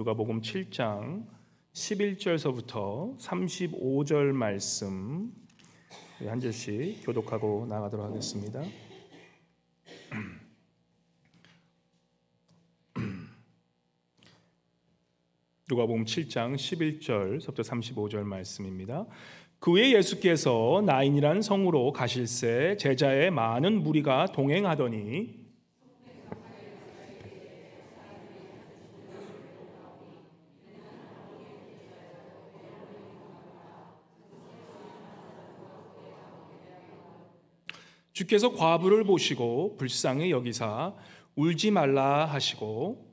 누가복음 7장 11절서부터 35절 말씀 한 절씩 교독하고 나가도록 하겠습니다. 누가복음 7장 11절서부터 35절 말씀입니다. 그 후에 예수께서 나인이라는 성으로 가실새 제자의 많은 무리가 동행하더니 주께서 과부를 보시고 불쌍히 여기사 울지 말라 하시고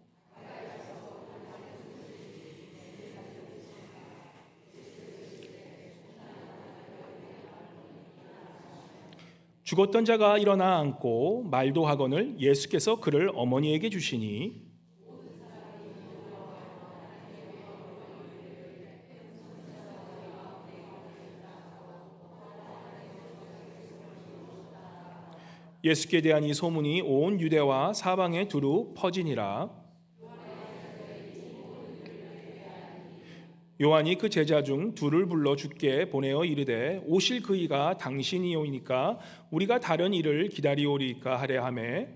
죽었던 자가 일어나 앉고 말도 하거늘 예수께서 그를 어머니에게 주시니 예수께 대한 이 소문이 온 유대와 사방에 두루 퍼지니라. 요한이 그 제자 중 둘을 불러 주께 보내어 이르되 오실 그이가 당신이오니까 우리가 다른 일을 기다리오리까 하려 하매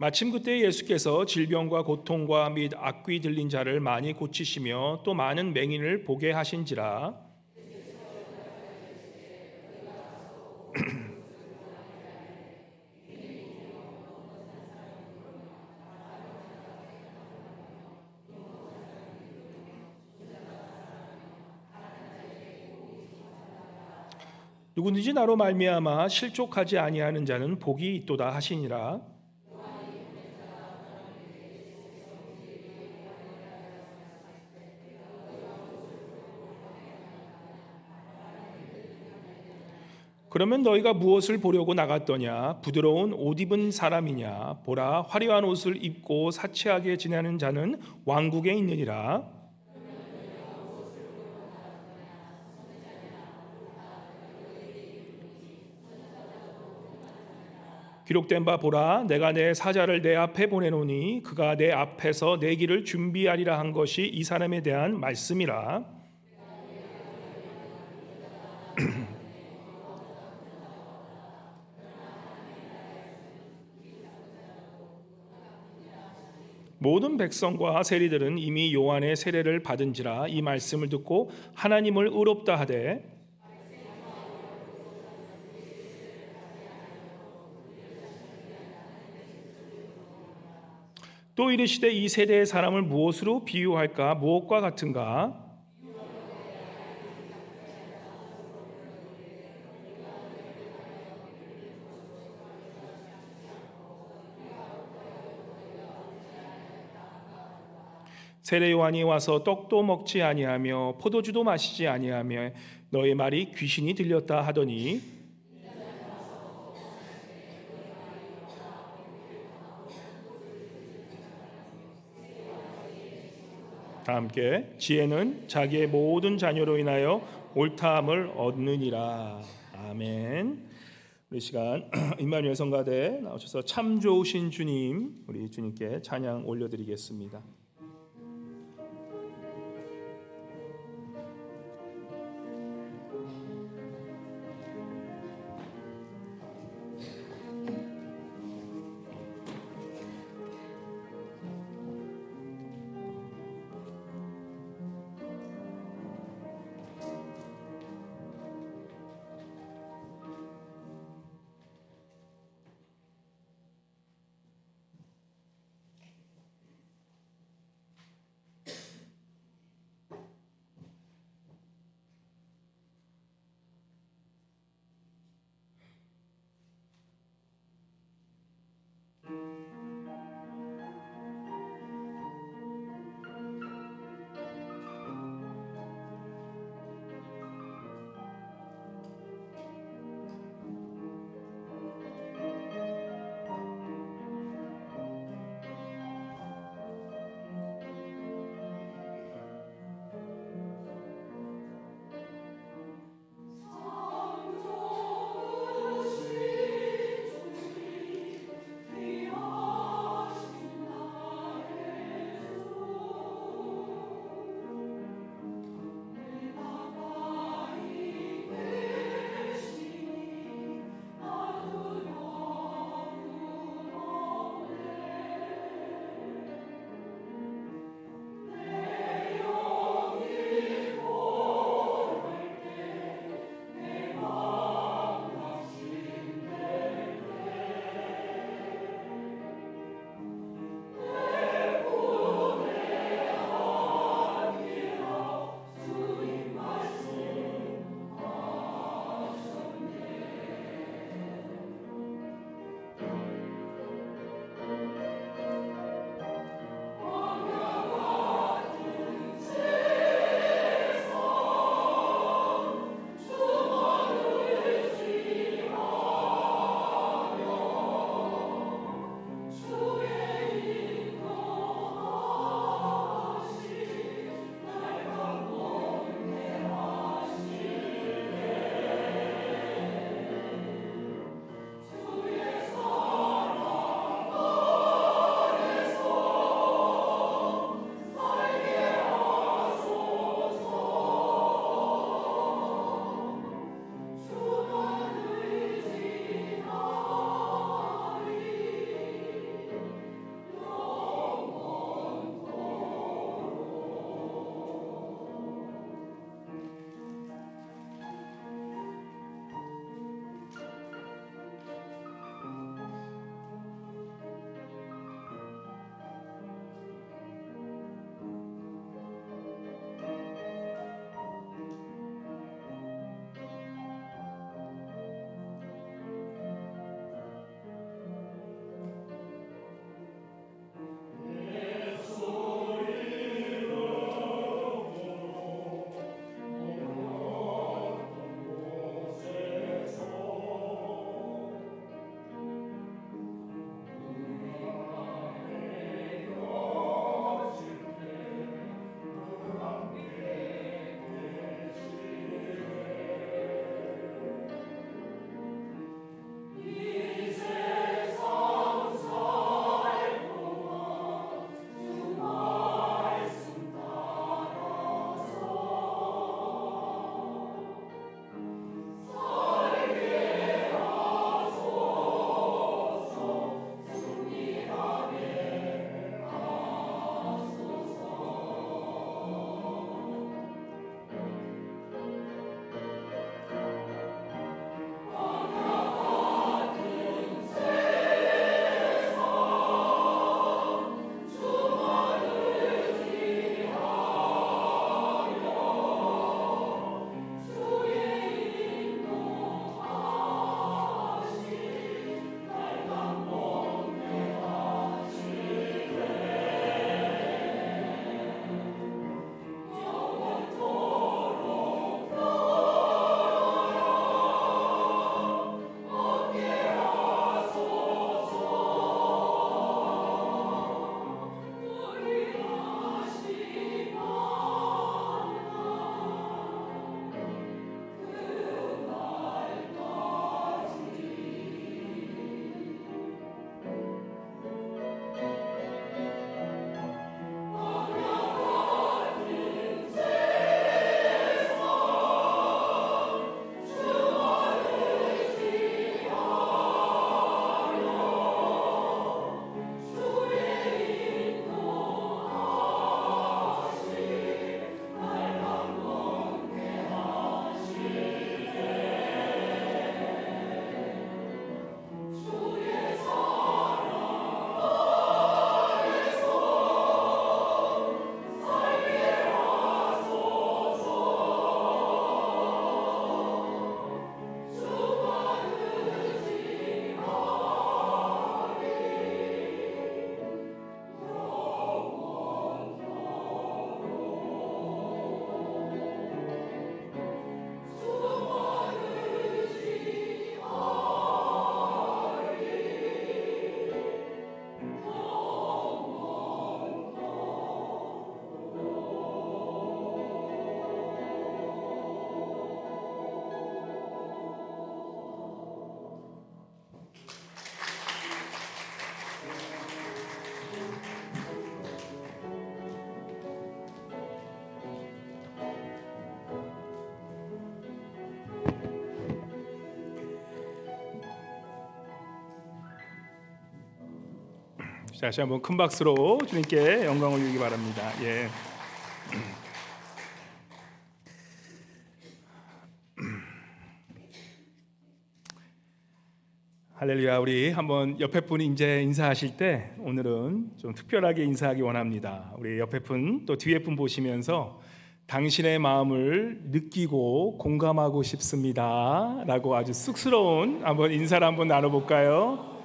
마침 그때 예수께서 질병과 고통과 및 악귀 들린 자를 많이 고치시며 또 많은 맹인을 보게 하신지라. 누구든지 나로 말미암아 실족하지 아니하는 자는 복이 있도다 하시니라. 그러면 너희가 무엇을 보려고 나갔더냐? 부드러운 옷 입은 사람이냐? 보라, 화려한 옷을 입고 사치하게 지내는 자는 왕국에 있느니라. 기록된 바 보라, 내가 내 사자를 내 앞에 보내노니 그가 내 앞에서 내 길을 준비하리라 한 것이 이 사람에 대한 말씀이라. 모든 백성과 세리들은 이미 요한의 세례를 받은지라 이 말씀을 듣고 하나님을 의롭다 하되 또 이르시되 이 세대의 사람을 무엇으로 비유할까? 무엇과 같은가? 세례 요한이 와서 떡도 먹지 아니하며 포도주도 마시지 아니하며 너의 말이 귀신이 들렸다 하더니 다 함께 지혜는 자기의 모든 자녀로 인하여 옳다함을 얻느니라. 아멘. 우리 시간 임마누엘 성가대 나오셔서 참 좋으신 주님, 우리 주님께 찬양 올려드리겠습니다. 다시 한번 큰 박수로 주님께 영광을 드리기 바랍니다. 예. 할렐루야. 우리 한번 옆에 분 이제 인사하실 때 오늘은 좀 특별하게 인사하기 원합니다. 우리 옆에 분 또 뒤에 분 보시면서 당신의 마음을 느끼고 공감하고 싶습니다 라고 아주 쑥스러운 한번 인사를 한번 나눠볼까요?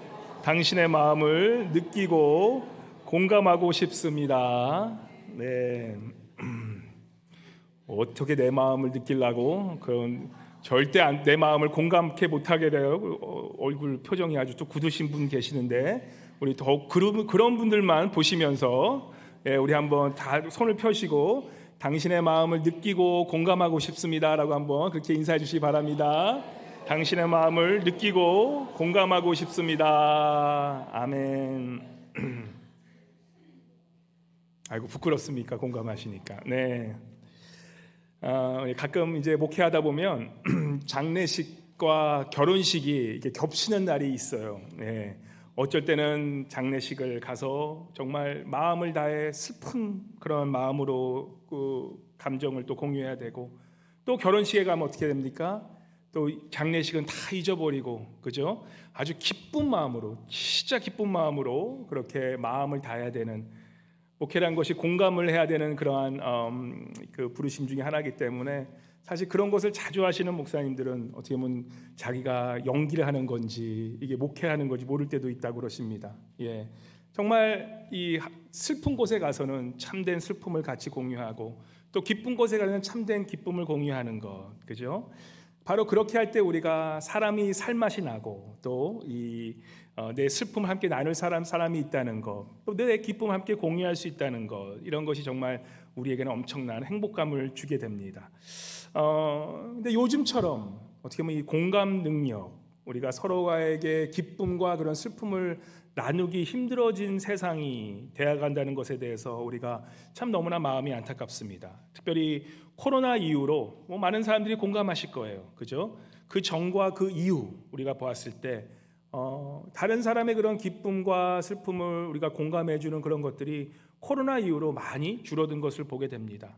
당신의 마음을 느끼고 공감하고 싶습니다. 네. 어떻게 내 마음을 느끼려고 그런 절대 내 마음을 공감케 못하게 돼요. 얼굴 표정이 아주 또 굳으신 분 계시는데 우리 더 그런 분들만 보시면서 우리 한번 다 손을 펴시고 당신의 마음을 느끼고 공감하고 싶습니다라고 한번 그렇게 인사해 주시기 바랍니다. 당신의 마음을 느끼고 공감하고 싶습니다. 아멘. 아이고 부끄럽습니까? 공감하시니까. 네. 가끔 이제 목회하다 보면 장례식과 결혼식이 이렇게 겹치는 날이 있어요. 네. 어쩔 때는 장례식을 가서 정말 마음을 다해 슬픈 그런 마음으로 그 감정을 또 공유해야 되고, 또 결혼식에 가면 어떻게 됩니까? 또 장례식은 다 잊어버리고, 그죠? 아주 기쁜 마음으로, 진짜 기쁜 마음으로 그렇게 마음을 다해야 되는, 목회라는 것이 공감을 해야 되는 그러한 그 부르심 중에 하나이기 때문에 사실 그런 것을 자주 하시는 목사님들은 어떻게 보면 자기가 연기를 하는 건지 이게 목회하는 건지 모를 때도 있다고 그러십니다. 예, 정말 이 슬픈 곳에 가서는 참된 슬픔을 같이 공유하고, 또 기쁜 곳에 가서는 참된 기쁨을 공유하는 것, 그죠? 바로 그렇게 할 때 우리가 사람이 살맛이 나고, 또 내 슬픔을 함께 나눌 사람이 있다는 것, 또 내 기쁨을 함께 공유할 수 있다는 것, 이런 것이 정말 우리에게는 엄청난 행복감을 주게 됩니다. 근데 요즘처럼 어떻게 보면 이 공감 능력, 우리가 서로에게 기쁨과 그런 슬픔을 나누기 힘들어진 세상이 되어간다는 것에 대해서 우리가 참 너무나 마음이 안타깝습니다. 특별히 코로나 이후로 많은 사람들이 공감하실 거예요, 그죠? 그 전과 그 이후 우리가 보았을 때 다른 사람의 그런 기쁨과 슬픔을 우리가 공감해주는 그런 것들이 코로나 이후로 많이 줄어든 것을 보게 됩니다.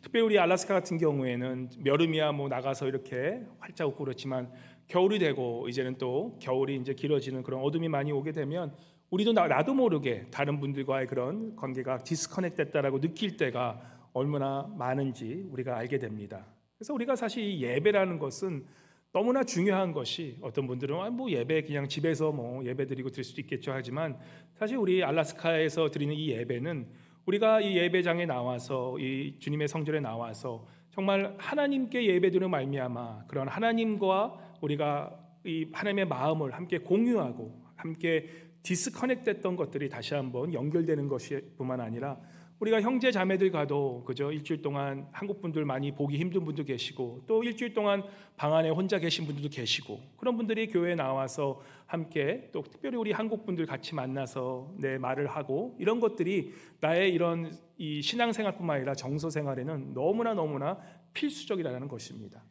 특별히 우리 알래스카 같은 경우에는 여름이야 나가서 이렇게 활짝 웃고 그렇지만, 겨울이 되고 이제는 또 겨울이 이제 길어지는 그런 어둠이 많이 오게 되면 우리도 나도 모르게 다른 분들과의 그런 관계가 디스커넥트 됐다라고 느낄 때가 얼마나 많은지 우리가 알게 됩니다. 그래서 우리가 사실 이 예배라는 것은 너무나 중요한 것이, 어떤 분들은 예배 그냥 집에서 예배 드리고 드릴 수도 있겠죠 하지만, 사실 우리 알래스카에서 드리는 이 예배는 우리가 이 예배장에 나와서 이 주님의 성전에 나와서 정말 하나님께 예배드리는 말미암아 그런 하나님과 우리가 이 하나님의 마음을 함께 공유하고 함께 디스커넥트 됐던 것들이 다시 한번 연결되는 것이 뿐만 아니라, 우리가 형제 자매들과도 그죠, 일주일 동안 한국 분들 많이 보기 힘든 분도 계시고, 또 일주일 동안 방 안에 혼자 계신 분들도 계시고, 그런 분들이 교회에 나와서 함께 또 특별히 우리 한국 분들 같이 만나서 내 말을 하고, 이런 것들이 나의 이런 이 신앙생활뿐만 아니라 정서생활에는 너무나 필수적이라는 것입니다.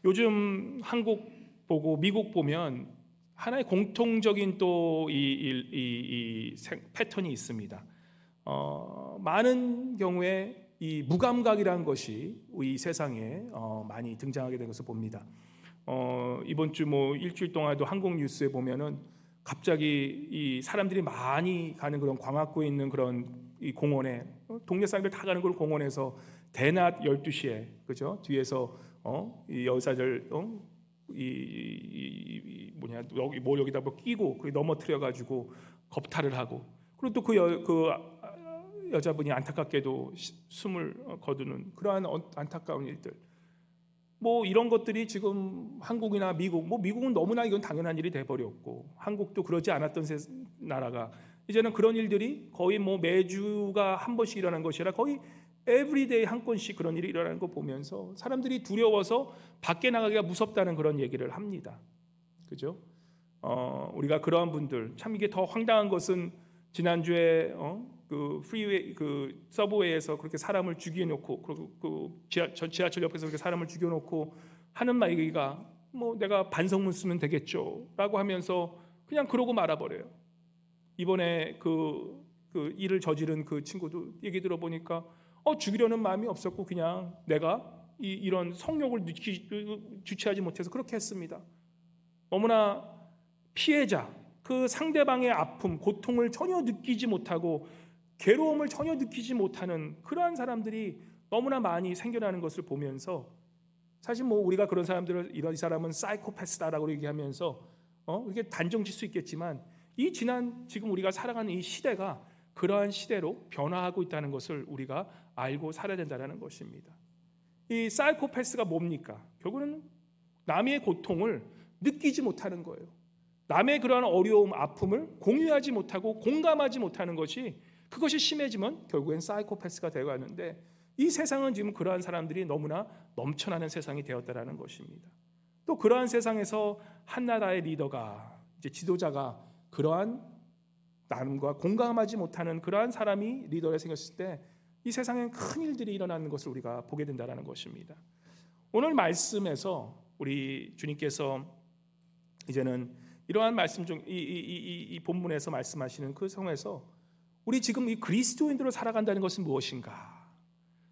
요즘 한국 보고 미국 보면 하나의 공통적인 또 이 패턴이 있습니다. 많은 경우에 이 무감각이라는 것이 이 세상에 많이 등장하게 된 것을 봅니다. 이번 주 일주일 동안도 한국 뉴스에 보면은 갑자기 이 사람들이 많이 가는 그런 광화구에 있는 그런 이 공원에, 동네 사람들 다 가는 그런 공원에서 대낮 12시에 그죠, 뒤에서 이 여자들 여기다 끼고 넘어뜨려 가지고 겁탈을 하고, 그리고 또 그 여자분이 안타깝게도 숨을 거두는 그러한 안타까운 일들, 이런 것들이 지금 한국이나 미국, 미국은 너무나 이건 당연한 일이 돼버렸고, 한국도 그러지 않았던 나라가 이제는 그런 일들이 거의 매주가 한 번씩 일어나는 것이 아니라 거의 에브리데이 한 건씩 그런 일이 일어나는 거 보면서 사람들이 두려워서 밖에 나가기가 무섭다는 그런 얘기를 합니다. 그죠? 우리가 그러한 분들, 참 이게 더 황당한 것은 지난주에 그 프리웨이 그 서브웨이에서 그렇게 사람을 죽여놓고, 그 지하철 옆에서 그렇게 사람을 죽여놓고 하는 말이가 내가 반성문 쓰면 되겠죠라고 하면서 그냥 그러고 말아버려요. 이번에 그 일을 저지른 그 친구도 얘기 들어보니까 죽이려는 마음이 없었고 그냥 내가 이런 성욕을 주체하지 못해서 그렇게 했습니다. 너무나 피해자, 그 상대방의 아픔, 고통을 전혀 느끼지 못하고 괴로움을 전혀 느끼지 못하는 그러한 사람들이 너무나 많이 생겨나는 것을 보면서 사실 뭐 우리가 그런 사람들을 이 사람은 사이코패스다라고 얘기하면서 이게 단정 질 수 있겠지만 지금 우리가 살아가는 이 시대가 그러한 시대로 변화하고 있다는 것을 우리가 알고 살아야 된다는 것입니다. 이 사이코패스가 뭡니까? 결국은 남의 고통을 느끼지 못하는 거예요. 남의 그러한 어려움, 아픔을 공유하지 못하고 공감하지 못하는 그것이 심해지면 결국엔 사이코패스가 되어가는데 이 세상은 지금 그러한 사람들이 너무나 넘쳐나는 세상이 되었다라는 것입니다. 또 그러한 세상에서 한 나라의 리더가 지도자가 그러한 남과 공감하지 못하는 그러한 사람이 리더가 생겼을 때 이 세상엔 큰 일들이 일어나는 것을 우리가 보게 된다는 것입니다. 오늘 말씀에서 우리 주님께서 이제는 이러한 말씀 중 이 본문에서 말씀하시는 그 성에서 우리 지금 이 그리스도인으로 살아간다는 것은 무엇인가?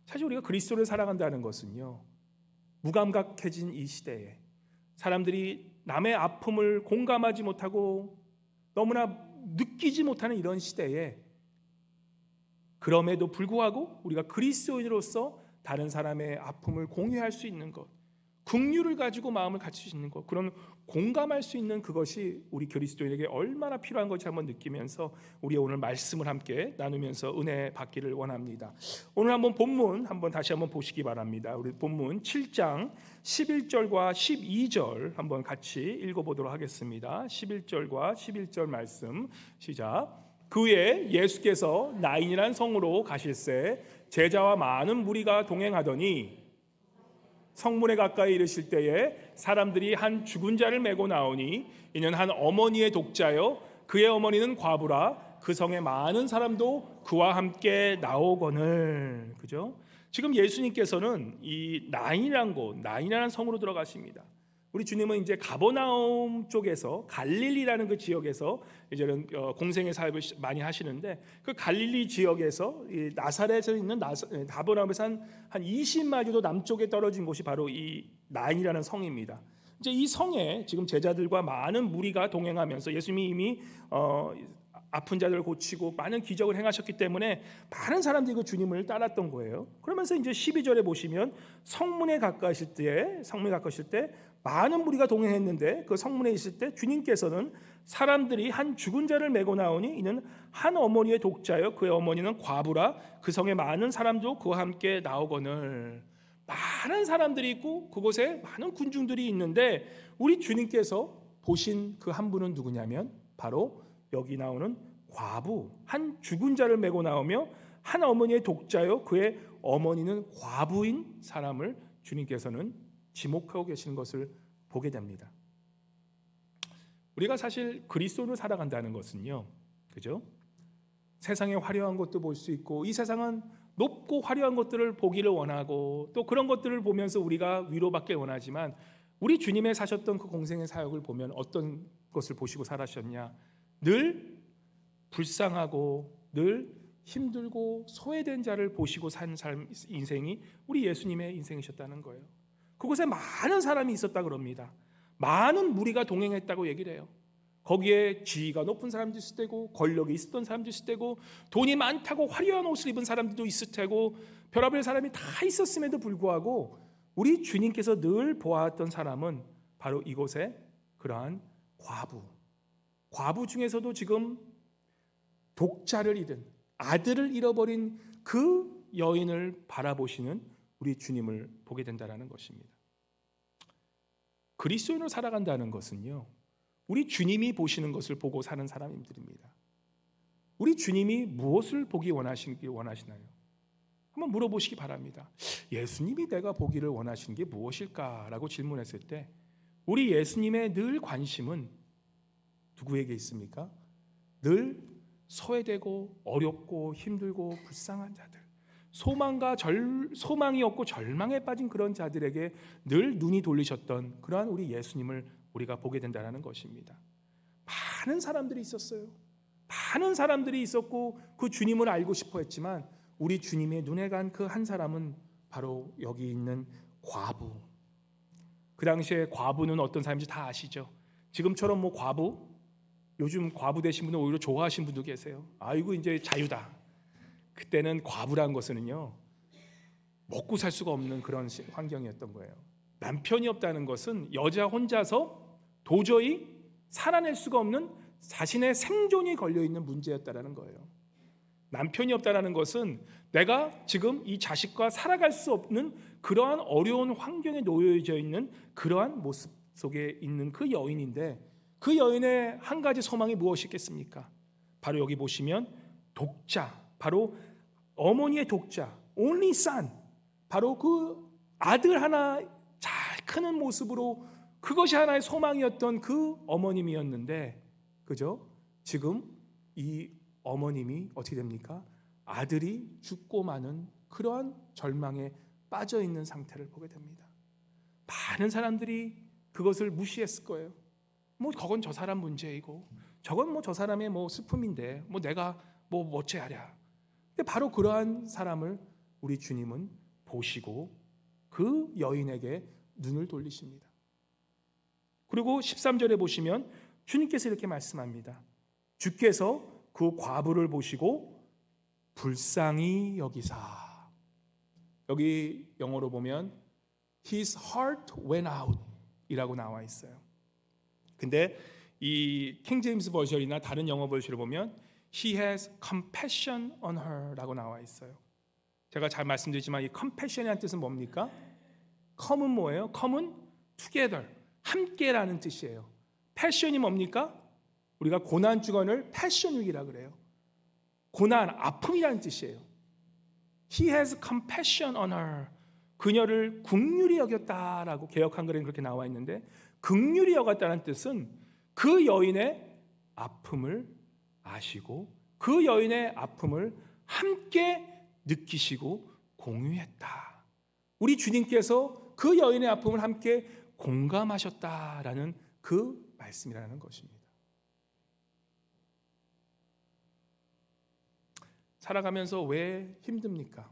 사실 우리가 그리스도를 살아간다는 것은요, 무감각해진 이 시대에 사람들이 남의 아픔을 공감하지 못하고 너무나 느끼지 못하는 이런 시대에 그럼에도 불구하고 우리가 그리스도인으로서 다른 사람의 아픔을 공유할 수 있는 것, 긍휼을 가지고 마음을 갖출 수 있는 것, 그런 공감할 수 있는 그것이 우리 그리스도인에게 얼마나 필요한 것인지 한번 느끼면서 우리 오늘 말씀을 함께 나누면서 은혜 받기를 원합니다. 오늘 한번 본문 다시 한번 보시기 바랍니다. 우리 본문 7장 11절과 12절 한번 같이 읽어보도록 하겠습니다. 11절과 11절 말씀 시작. 그 후에 예수께서 나인이란 성으로 가실새 제자와 많은 무리가 동행하더니 성문에 가까이 이르실 때에 사람들이 한 죽은 자를 메고 나오니 이는 한 어머니의 독자요 그의 어머니는 과부라 그 성에 많은 사람도 그와 함께 나오거늘. 그죠? 지금 예수님께서는 이 나인이라는 성으로 들어가십니다. 우리 주님은 이제 가버나움 쪽에서 갈릴리라는 그 지역에서 이제는 공생의 사역을 많이 하시는데 그 갈릴리 지역에서 이 나사렛에 있는 가버나움에서 한 20마일 정도 남쪽에 떨어진 곳이 바로 이 나인이라는 성입니다. 이제 이 성에 지금 제자들과 많은 무리가 동행하면서 예수님이 이미 아픈 자들을 고치고 많은 기적을 행하셨기 때문에 많은 사람들이 그 주님을 따랐던 거예요. 그러면서 이제 12절에 보시면 성문에 가까우실 때 많은 무리가 동행했는데 그 성문에 있을 때 주님께서는 사람들이 한 죽은 자를 메고 나오니 이는 한 어머니의 독자요 그의 어머니는 과부라 그 성에 많은 사람도 그와 함께 나오거늘. 많은 사람들이 있고 그곳에 많은 군중들이 있는데 우리 주님께서 보신 그 한 분은 누구냐면 바로 여기 나오는 과부, 한 죽은 자를 메고 나오며 한 어머니의 독자요 그의 어머니는 과부인 사람을 주님께서는 지목하고 계시는 것을 보게 됩니다. 우리가 사실 그리스도로 살아간다는 것은요, 그죠? 세상의 화려한 것도 볼 수 있고 이 세상은 높고 화려한 것들을 보기를 원하고 또 그런 것들을 보면서 우리가 위로받길 원하지만 우리 주님의 사셨던 그 공생의 사역을 보면 어떤 것을 보시고 살아셨냐? 늘 불쌍하고 늘 힘들고 소외된 자를 보시고 산 삶 인생이 우리 예수님의 인생이셨다는 거예요. 그곳에 많은 사람이 있었다 그럽니다. 많은 무리가 동행했다고 얘기를 해요. 거기에 지위가 높은 사람도 있을 테고 권력이 있었던 사람도 있을 테고 돈이 많다고 화려한 옷을 입은 사람들도 있을 테고 별의별 사람이 다 있었음에도 불구하고 우리 주님께서 늘 보았던 사람은 바로 이곳에 그러한 과부 중에서도 지금 독자를 잃은 아들을 잃어버린 그 여인을 바라보시는 우리 주님을 보게 된다는 것입니다. 그리스도인으로 살아간다는 것은요, 우리 주님이 보시는 것을 보고 사는 사람들입니다. 우리 주님이 무엇을 보기 원하시나요? 한번 물어보시기 바랍니다. 예수님이 내가 보기를 원하시는 게 무엇일까라고 질문했을 때 우리 예수님의 늘 관심은 누구에게 있습니까? 늘 소외되고 어렵고 힘들고 불쌍한 자들, 소망이 없고 절망에 빠진 그런 자들에게 늘 눈이 돌리셨던 그러한 우리 예수님을 우리가 보게 된다는 것입니다. 많은 사람들이 있었어요. 많은 사람들이 있었고 그 주님을 알고 싶어 했지만 우리 주님의 눈에 간 그 한 사람은 바로 여기 있는 과부. 그 당시에 과부는 어떤 사람인지 다 아시죠? 지금처럼 뭐 과부, 요즘 과부 되신 분은 오히려 좋아하시는 분도 계세요. 아이고 이제 자유다. 그때는 과부란 것은요, 먹고 살 수가 없는 그런 환경이었던 거예요. 남편이 없다는 것은 여자 혼자서 도저히 살아낼 수가 없는 자신의 생존이 걸려있는 문제였다는 거예요. 남편이 없다는 것은 내가 지금 이 자식과 살아갈 수 없는 그러한 어려운 환경에 놓여져 있는 그러한 모습 속에 있는 그 여인인데, 그 여인의 한 가지 소망이 무엇이겠습니까? 바로 여기 보시면 독자, 바로 어머니의 독자, only son, 바로 그 아들 하나 잘 크는 모습으로 그것이 하나의 소망이었던 그 어머님이었는데, 그죠? 지금 이 어머님이 어떻게 됩니까? 아들이 죽고 마는 그러한 절망에 빠져 있는 상태를 보게 됩니다. 많은 사람들이 그것을 무시했을 거예요. 뭐 그건 저 사람 문제이고, 저건 뭐 저 사람의 뭐 슬픔인데, 뭐 내가 뭐 어찌하랴. 근데 바로 그러한 사람을 우리 주님은 보시고 그 여인에게 눈을 돌리십니다. 그리고 13절에 보시면 주님께서 이렇게 말씀합니다. 주께서 그 과부를 보시고 불쌍히 여기사. 여기 영어로 보면 His heart went out 이라고 나와 있어요. 근데 이 킹제임스 버전이나 다른 영어 버전을 보면 He has compassion on her 라고 나와 있어요. 제가 잘 말씀드리지만 이 compassion이라는 뜻은 뭡니까? come은 뭐예요? come은 together, 함께라는 뜻이에요. passion이 뭡니까? 우리가 고난 주간을 passion week이라고 그래요. 고난, 아픔이라는 뜻이에요. He has compassion on her. 그녀를 긍휼히 여겼다라고 개역 한글에는 그렇게 나와 있는데, 긍휼히 여겼다는 뜻은 그 여인의 아픔을 아시고 그 여인의 아픔을 함께 느끼시고 공유했다. 우리 주님께서 그 여인의 아픔을 함께 공감하셨다라는 그 말씀이라는 것입니다. 살아가면서 왜 힘듭니까?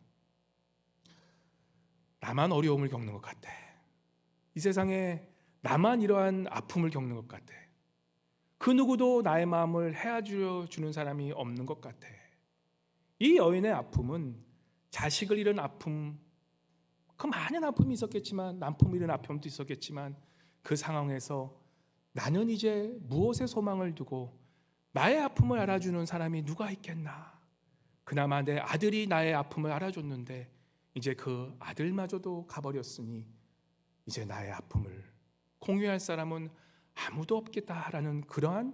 나만 어려움을 겪는 것 같아. 이 세상에 나만 이러한 아픔을 겪는 것 같아. 그 누구도 나의 마음을 헤아려 주는 사람이 없는 것 같아. 이 여인의 아픔은 자식을 잃은 아픔, 그 많은 아픔이 있었겠지만, 남편을 잃은 아픔도 있었겠지만, 그 상황에서 나는 이제 무엇에 소망을 두고 나의 아픔을 알아주는 사람이 누가 있겠나? 그나마 내 아들이 나의 아픔을 알아줬는데 이제 그 아들마저도 가버렸으니 이제 나의 아픔을 공유할 사람은 아무도 없겠다라는 그러한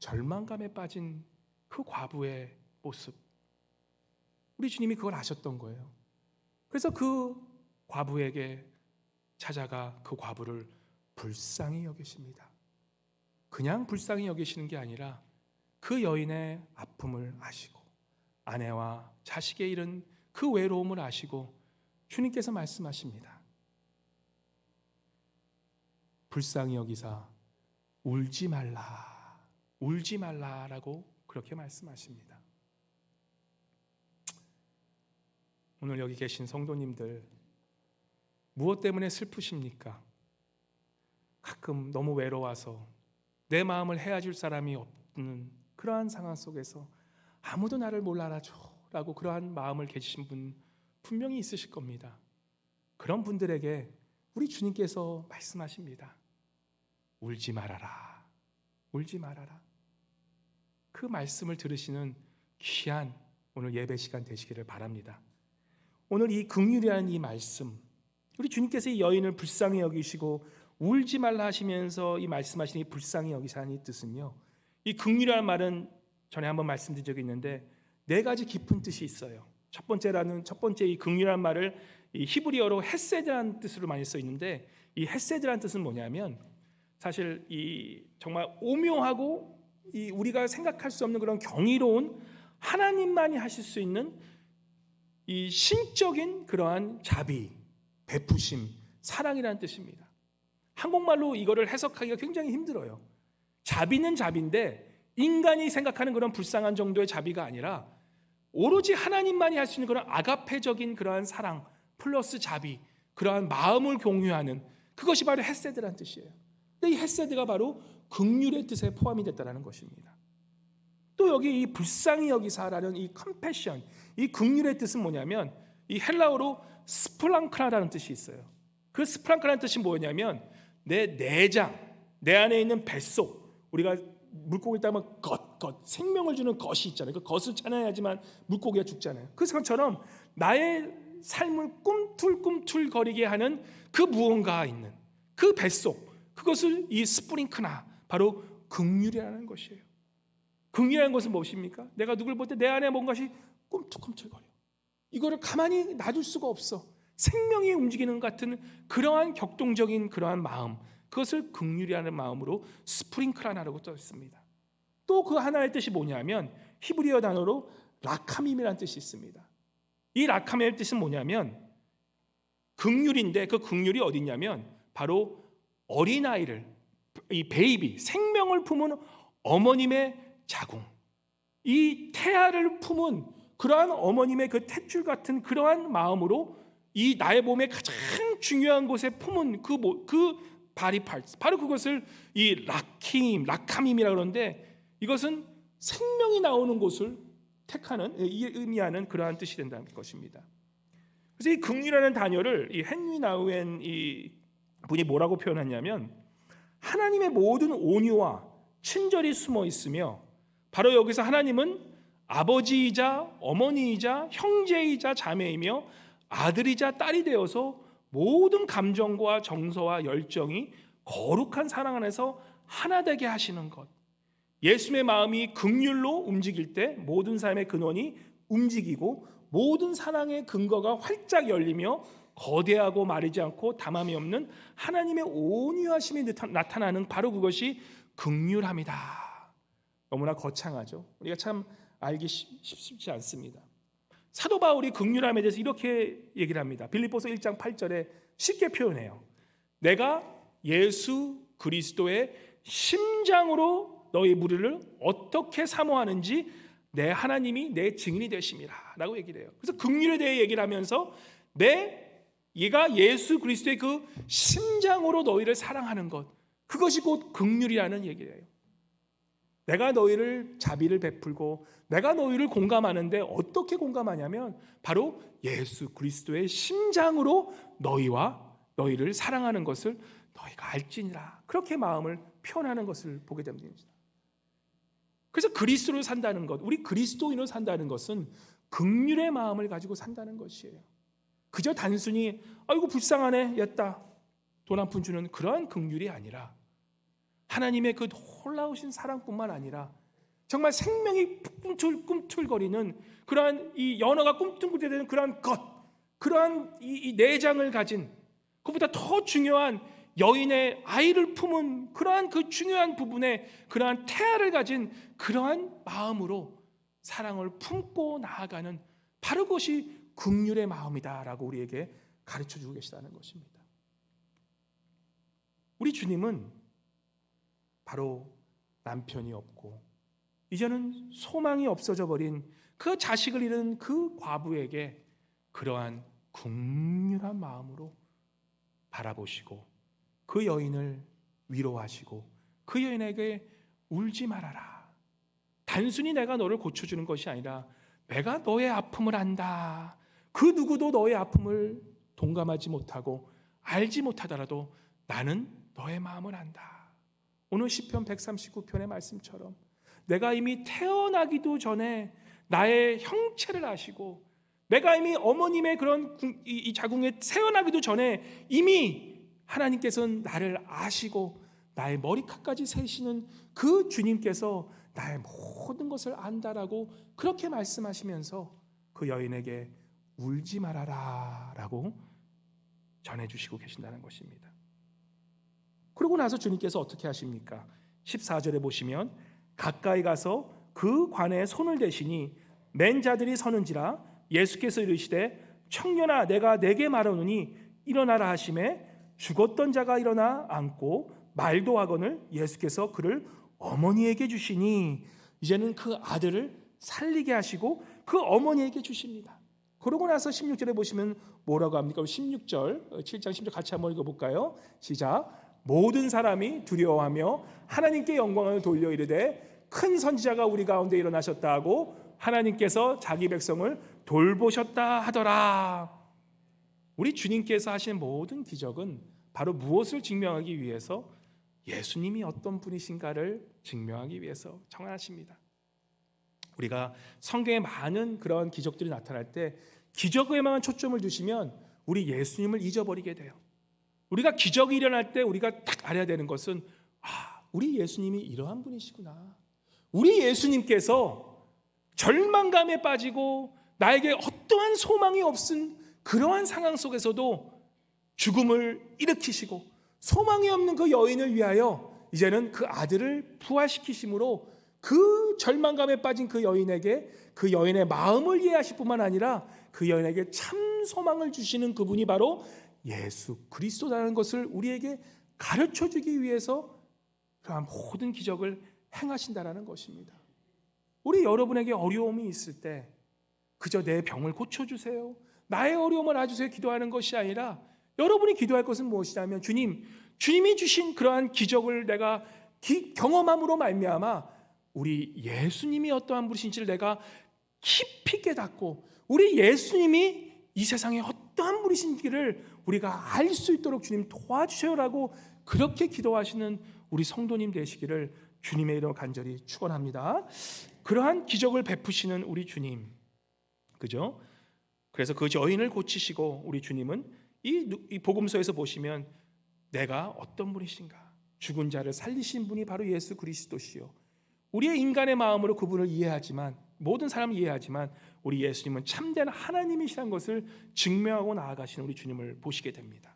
절망감에 빠진 그 과부의 모습, 우리 주님이 그걸 아셨던 거예요. 그래서 그 과부에게 찾아가 그 과부를 불쌍히 여기십니다. 그냥 불쌍히 여기시는 게 아니라 그 여인의 아픔을 아시고 아내와 자식의 잃은 그 외로움을 아시고 주님께서 말씀하십니다. 불쌍히 여기사 울지 말라, 울지 말라라고 그렇게 말씀하십니다. 오늘 여기 계신 성도님들, 무엇 때문에 슬프십니까? 가끔 너무 외로워서 내 마음을 헤아줄 사람이 없는 그러한 상황 속에서 아무도 나를 못 알아줘 라고 그러한 마음을 가지신 분 분명히 있으실 겁니다. 그런 분들에게 우리 주님께서 말씀하십니다. 울지 말아라, 울지 말아라. 그 말씀을 들으시는 귀한 오늘 예배 시간 되시기를 바랍니다. 오늘 이 긍휼이라는 이 말씀, 우리 주님께서 이 여인을 불쌍히 여기시고 울지 말라 하시면서 이 말씀하시는 이 불쌍히 여기사는 이 뜻은요, 이 긍휼이라는 말은 전에 한번 말씀드린 적이 있는데 네 가지 깊은 뜻이 있어요. 첫 번째 이 긍휼이라는 말을 이 히브리어로 헤세드라는 뜻으로 많이 써 있는데, 이 헤세드라는 뜻은 뭐냐면 사실 이 정말 오묘하고 이 우리가 생각할 수 없는 그런 경이로운 하나님만이 하실 수 있는 이 신적인 그러한 자비, 베푸심, 사랑이라는 뜻입니다. 한국말로 이거를 해석하기가 굉장히 힘들어요. 자비는 자비인데 인간이 생각하는 그런 불쌍한 정도의 자비가 아니라 오로지 하나님만이 할 수 있는 그런 아가페적인 그러한 사랑 플러스 자비, 그러한 마음을 공유하는 그것이 바로 헤세드란 뜻이에요. 근데 이 헤세드가 바로 긍휼의 뜻에 포함이 됐다는 것입니다. 또 여기 이 불쌍히 여기사라는 이 컴패션, 이 긍휼의 뜻은 뭐냐면 이 헬라어로 스플랑크라라는 뜻이 있어요. 그 스플랑크라는 뜻이 뭐냐면 내 내장, 내 안에 있는 뱃속, 우리가 물고기 따면 것, 생명을 주는 것이 있잖아요. 그 것을 찬양해야지만 물고기가 죽잖아요. 그것처럼 나의 삶을 꿈틀꿈틀거리게 하는 그 무언가 있는 그 뱃속, 그것을 이 스프링크나 바로 긍휼이라는 것이에요. 긍휼이라는 것은 무엇입니까? 내가 누굴 볼 때 내 안에 뭔가시 꿈틀꿈틀거려. 이거를 가만히 놔둘 수가 없어. 생명이 움직이는 것 같은 그러한 격동적인 그러한 마음, 그것을 긍휼이라는 마음으로 스프링크라나라고 써 있습니다. 또 그 하나의 뜻이 뭐냐면 히브리어 단어로 라카밈이라는 뜻이 있습니다. 이 라카밈의 뜻은 뭐냐면 긍휼인데 그 긍휼이 어디 있냐면 바로 어린아이를, 이 베이비, 생명을 품은 어머님의 자궁, 이 태아를 품은 그러한 어머님의 그 탯줄 같은 그러한 마음으로 이 나의 몸에 가장 중요한 곳에 품은 그 바디 파트, 바로 그것을 이 라카밈이라고 그러는데 이것은 생명이 나오는 곳을 택하는, 의미하는 그러한 뜻이 된다는 것입니다. 그래서 이 긍휼이라는 단어를 이 헨리 나우엔 이 분이 뭐라고 표현했냐면 하나님의 모든 온유와 친절이 숨어 있으며 바로 여기서 하나님은 아버지이자 어머니이자 형제이자 자매이며 아들이자 딸이 되어서 모든 감정과 정서와 열정이 거룩한 사랑 안에서 하나 되게 하시는 것. 예수님의 마음이 긍휼로 움직일 때 모든 삶의 근원이 움직이고 모든 사랑의 근거가 활짝 열리며 거대하고 마르지 않고 담함이 없는 하나님의 온유하심이 나타나는 바로 그것이 긍휼함이다. 너무나 거창하죠. 우리가 참 알기 쉽지 않습니다. 사도 바울이 긍휼함에 대해서 이렇게 얘기를 합니다. 빌립보서 1장 8절에 쉽게 표현해요. 내가 예수 그리스도의 심장으로 너희 무리를 어떻게 사모하는지 내 하나님이 내 증인이 되심이라 라고 얘기를 해요. 그래서 긍휼에 대해 얘기를 하면서 얘가 예수 그리스도의 그 심장으로 너희를 사랑하는 것, 그것이 곧 긍휼이라는 얘기를 해요. 내가 너희를 자비를 베풀고 내가 너희를 공감하는데 어떻게 공감하냐면 바로 예수 그리스도의 심장으로 너희를 사랑하는 것을 너희가 알지니라, 그렇게 마음을 표현하는 것을 보게 됩니다. 그래서 그리스도로 산다는 것, 우리 그리스도인으로 산다는 것은 긍휼의 마음을 가지고 산다는 것이에요. 그저 단순히 아이고 불쌍하네 였다 돈 한 푼 주는 그러한 긍휼이 아니라 하나님의 그 놀라우신 사랑뿐만 아니라 정말 생명이 꿈틀꿈틀거리는 그러한 이 연어가 꿈틀꿈틀대는 그러한 것, 그러한 이 내장을 가진, 그보다 더 중요한 여인의 아이를 품은 그러한 그 중요한 부분에 그러한 태아를 가진 그러한 마음으로 사랑을 품고 나아가는 바로 그것이 긍휼의 마음이다라고 우리에게 가르쳐주고 계시다는 것입니다. 우리 주님은 바로 남편이 없고 이제는 소망이 없어져 버린 그 자식을 잃은 그 과부에게 그러한 긍휼한 마음으로 바라보시고 그 여인을 위로하시고 그 여인에게 울지 말아라. 단순히 내가 너를 고쳐주는 것이 아니라 내가 너의 아픔을 안다. 그 누구도 너의 아픔을 동감하지 못하고 알지 못하더라도 나는 너의 마음을 안다. 오늘 시편 139편의 말씀처럼 내가 이미 태어나기도 전에 나의 형체를 아시고 내가 이미 어머님의 그런 이 자궁에 태어나기도 전에 이미 하나님께서는 나를 아시고 나의 머리카락까지 세시는 그 주님께서 나의 모든 것을 안다라고 그렇게 말씀하시면서 그 여인에게 울지 말아라 라고 전해주시고 계신다는 것입니다. 그러고 나서 주님께서 어떻게 하십니까? 14절에 보시면 가까이 가서 그 관에 손을 대시니 맨 자들이 서는지라 예수께서 이르시되 청년아 내가 네게 말하노니 일어나라 하시매 죽었던 자가 일어나 앉고 말도 하거늘 예수께서 그를 어머니에게 주시니 이제는 그 아들을 살리게 하시고 그 어머니에게 주십니다. 그러고 나서 16절에 보시면 뭐라고 합니까? 16절, 7장 10절 같이 한번 읽어볼까요? 시작. 모든 사람이 두려워하며 하나님께 영광을 돌려 이르되 큰 선지자가 우리 가운데 일어나셨다 하고 하나님께서 자기 백성을 돌보셨다 하더라. 우리 주님께서 하신 모든 기적은 바로 무엇을 증명하기 위해서? 예수님이 어떤 분이신가를 증명하기 위해서 청하십니다. 우리가 성경에 많은 그런 기적들이 나타날 때 기적에만 초점을 두시면 우리 예수님을 잊어버리게 돼요. 우리가 기적이 일어날 때 우리가 딱 알아야 되는 것은 우리 예수님이 이러한 분이시구나. 우리 예수님께서 절망감에 빠지고 나에게 어떠한 소망이 없은 그러한 상황 속에서도 죽음을 일으키시고 소망이 없는 그 여인을 위하여 이제는 그 아들을 부활시키심으로 그 절망감에 빠진 그 여인에게 그 여인의 마음을 이해하실 뿐만 아니라 그 여인에게 참 소망을 주시는 그분이 바로 예수 그리스도라는 것을 우리에게 가르쳐주기 위해서 그러한 모든 기적을 행하신다라는 것입니다. 우리 여러분에게 어려움이 있을 때 그저 내 병을 고쳐주세요, 나의 어려움을 알아주세요 기도하는 것이 아니라 여러분이 기도할 것은 무엇이냐면 주님이 주신 그러한 기적을 내가 경험함으로 말미암아 우리 예수님이 어떠한 분이신지를 내가 깊이 깨닫고 우리 예수님이 이 세상에 어떠한 분이신지를 우리가 알 수 있도록 주님 도와주세요라고 그렇게 기도하시는 우리 성도님 되시기를 주님의 이름으로 간절히 축원합니다. 그러한 기적을 베푸시는 우리 주님, 그죠? 그래서 그 여인을 고치시고 우리 주님은 이 복음서에서 보시면 내가 어떤 분이신가? 죽은 자를 살리신 분이 바로 예수 그리스도시요. 우리의 인간의 마음으로 그분을 이해하지만 모든 사람을 이해하지만 우리 예수님은 참된 하나님이시라는 것을 증명하고 나아가시는 우리 주님을 보시게 됩니다.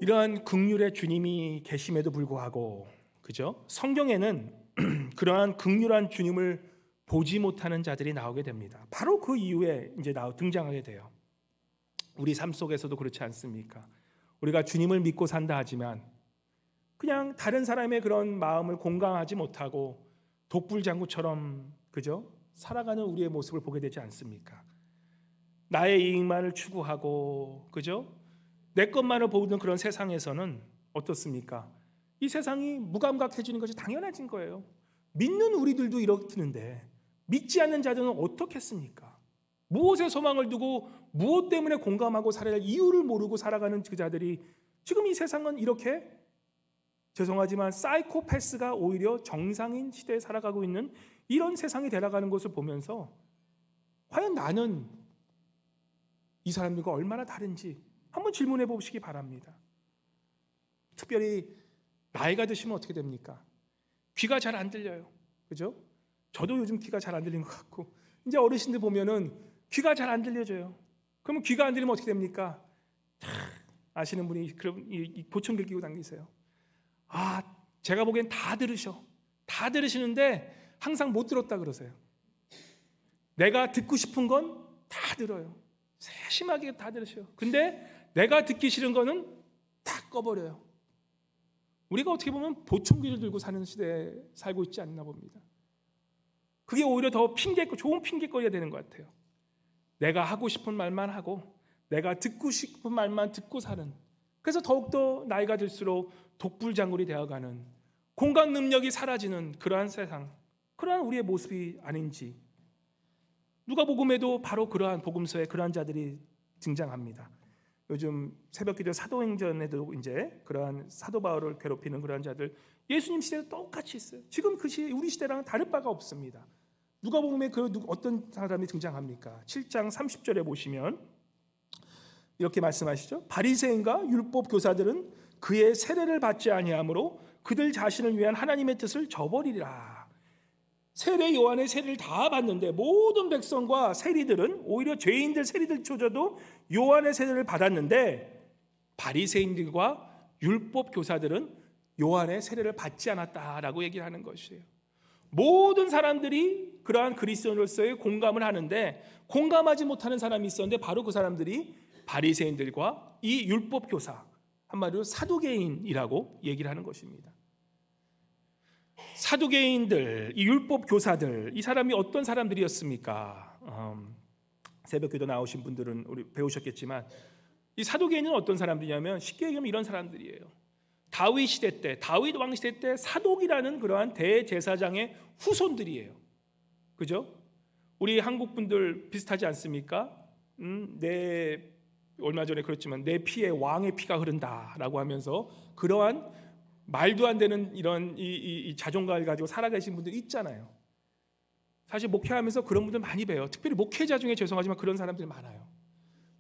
이러한 긍휼의 주님이 계심에도 불구하고 그죠? 성경에는 그러한 긍휼한 주님을 보지 못하는 자들이 나오게 됩니다. 바로 그 이후에 이제 등장하게 돼요. 우리 삶 속에서도 그렇지 않습니까? 우리가 주님을 믿고 산다 하지만 그냥 다른 사람의 그런 마음을 공감하지 못하고 독불장구처럼 그죠? 살아가는 우리의 모습을 보게 되지 않습니까? 나의 이익만을 추구하고 그죠? 내 것만을 보는 그런 세상에서는 어떻습니까? 이 세상이 무감각해지는 것이 당연해진 거예요. 믿는 우리들도 이렇는데 믿지 않는 자들은 어떻겠습니까? 무엇에 소망을 두고 무엇 때문에 공감하고 살아야 할 이유를 모르고 살아가는 그 자들이 지금 이 세상은 이렇게 죄송하지만 사이코패스가 오히려 정상인 시대에 살아가고 있는 이런 세상이 되어가는 것을 보면서 과연 나는 이 사람들과 얼마나 다른지 한번 질문해 보시기 바랍니다. 특별히 나이가 드시면 어떻게 됩니까? 귀가 잘 안 들려요. 그죠? 저도 요즘 귀가 잘 안 들리는 것 같고 이제 어르신들 보면은 귀가 잘 안 들려져요. 그러면 귀가 안 들리면 어떻게 됩니까? 아시는 분이 그럼 이 보청기를 끼고 다니세요. 제가 보기엔 다 들으시는데 항상 못 들었다 그러세요. 내가 듣고 싶은 건 다 들어요. 세심하게 다 들으셔요. 근데 내가 듣기 싫은 거는 다 꺼버려요. 우리가 어떻게 보면 보청기를 들고 사는 시대에 살고 있지 않나 봅니다. 그게 오히려 더 좋은 핑계거리가 되는 것 같아요. 내가 하고 싶은 말만 하고 내가 듣고 싶은 말만 듣고 사는, 그래서 더욱더 나이가 들수록 독불장군이 되어가는, 공감 능력이 사라지는 그러한 세상, 그러한 우리의 모습이 아닌지. 누가복음에도 바로 그러한 복음서에 그러한 자들이 등장합니다. 요즘 새벽기도 사도행전에도 이제 그러한 사도 바울을 괴롭히는 그러한 자들 예수님 시대도 똑같이 있어요. 지금 그 시대 우리 시대랑은 다를 바가 없습니다. 누가복음에 어떤 사람이 등장합니까? 7장 30절에 보시면 이렇게 말씀하시죠. 바리새인과 율법 교사들은 그의 세례를 받지 아니하므로 그들 자신을 위한 하나님의 뜻을 저버리리라. 세례 요한의 세례를 다 받는데 모든 백성과 세리들은 오히려 죄인들 세리들조차도 요한의 세례를 받았는데 바리새인들과 율법 교사들은 요한의 세례를 받지 않았다라고 얘기를 하는 것이에요. 모든 사람들이 그러한 그리스도인으로서의 공감을 하는데 공감하지 못하는 사람이 있었는데 바로 그 사람들이 바리새인들과 이 율법 교사, 한마디로 사두개인이라고 얘기를 하는 것입니다. 사두개인들, 이 율법 교사들, 이 사람이 어떤 사람들이었습니까? 새벽기도 나오신 분들은 우리 배우셨겠지만 이 사두개인은 어떤 사람들이냐면 쉽게 얘기하면 이런 사람들이에요. 다윗 시대 때, 다윗 왕 시대 때 사독이라는 그러한 대제사장의 후손들이에요. 그죠? 우리 한국 분들 비슷하지 않습니까? 얼마 전에 그렇지만 내 피에 왕의 피가 흐른다라고 하면서 그러한 말도 안 되는 이런 이 자존감을 가지고 살아계신 분들 있잖아요. 사실 목회하면서 그런 분들 많이 봬요. 특별히 목회자 중에 죄송하지만 그런 사람들이 많아요.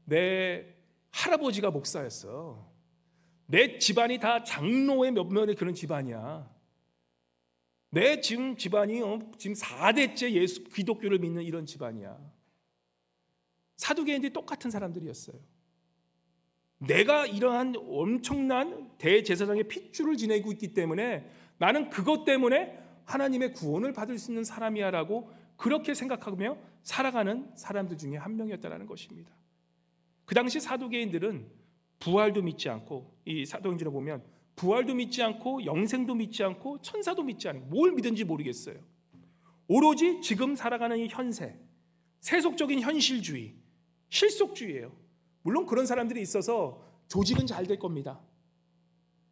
내 할아버지가 목사였어. 내 집안이 다 장로의 몇몇의 그런 집안이야. 내 지금 집안이 지금 4대째 예수 기독교를 믿는 이런 집안이야. 사두개인들이 똑같은 사람들이었어요. 내가 이러한 엄청난 대제사장의 핏줄을 지내고 있기 때문에 나는 그것 때문에 하나님의 구원을 받을 수 있는 사람이야 라고 그렇게 생각하며 살아가는 사람들 중에 한 명이었다는 것입니다. 그 당시 사두개인들은 부활도 믿지 않고, 이 사도행전을 보면 부활도 믿지 않고 영생도 믿지 않고 천사도 믿지 않고 뭘 믿은지 모르겠어요. 오로지 지금 살아가는 이 현세, 세속적인 현실주의, 실속주의예요. 물론 그런 사람들이 있어서 조직은 잘 될 겁니다.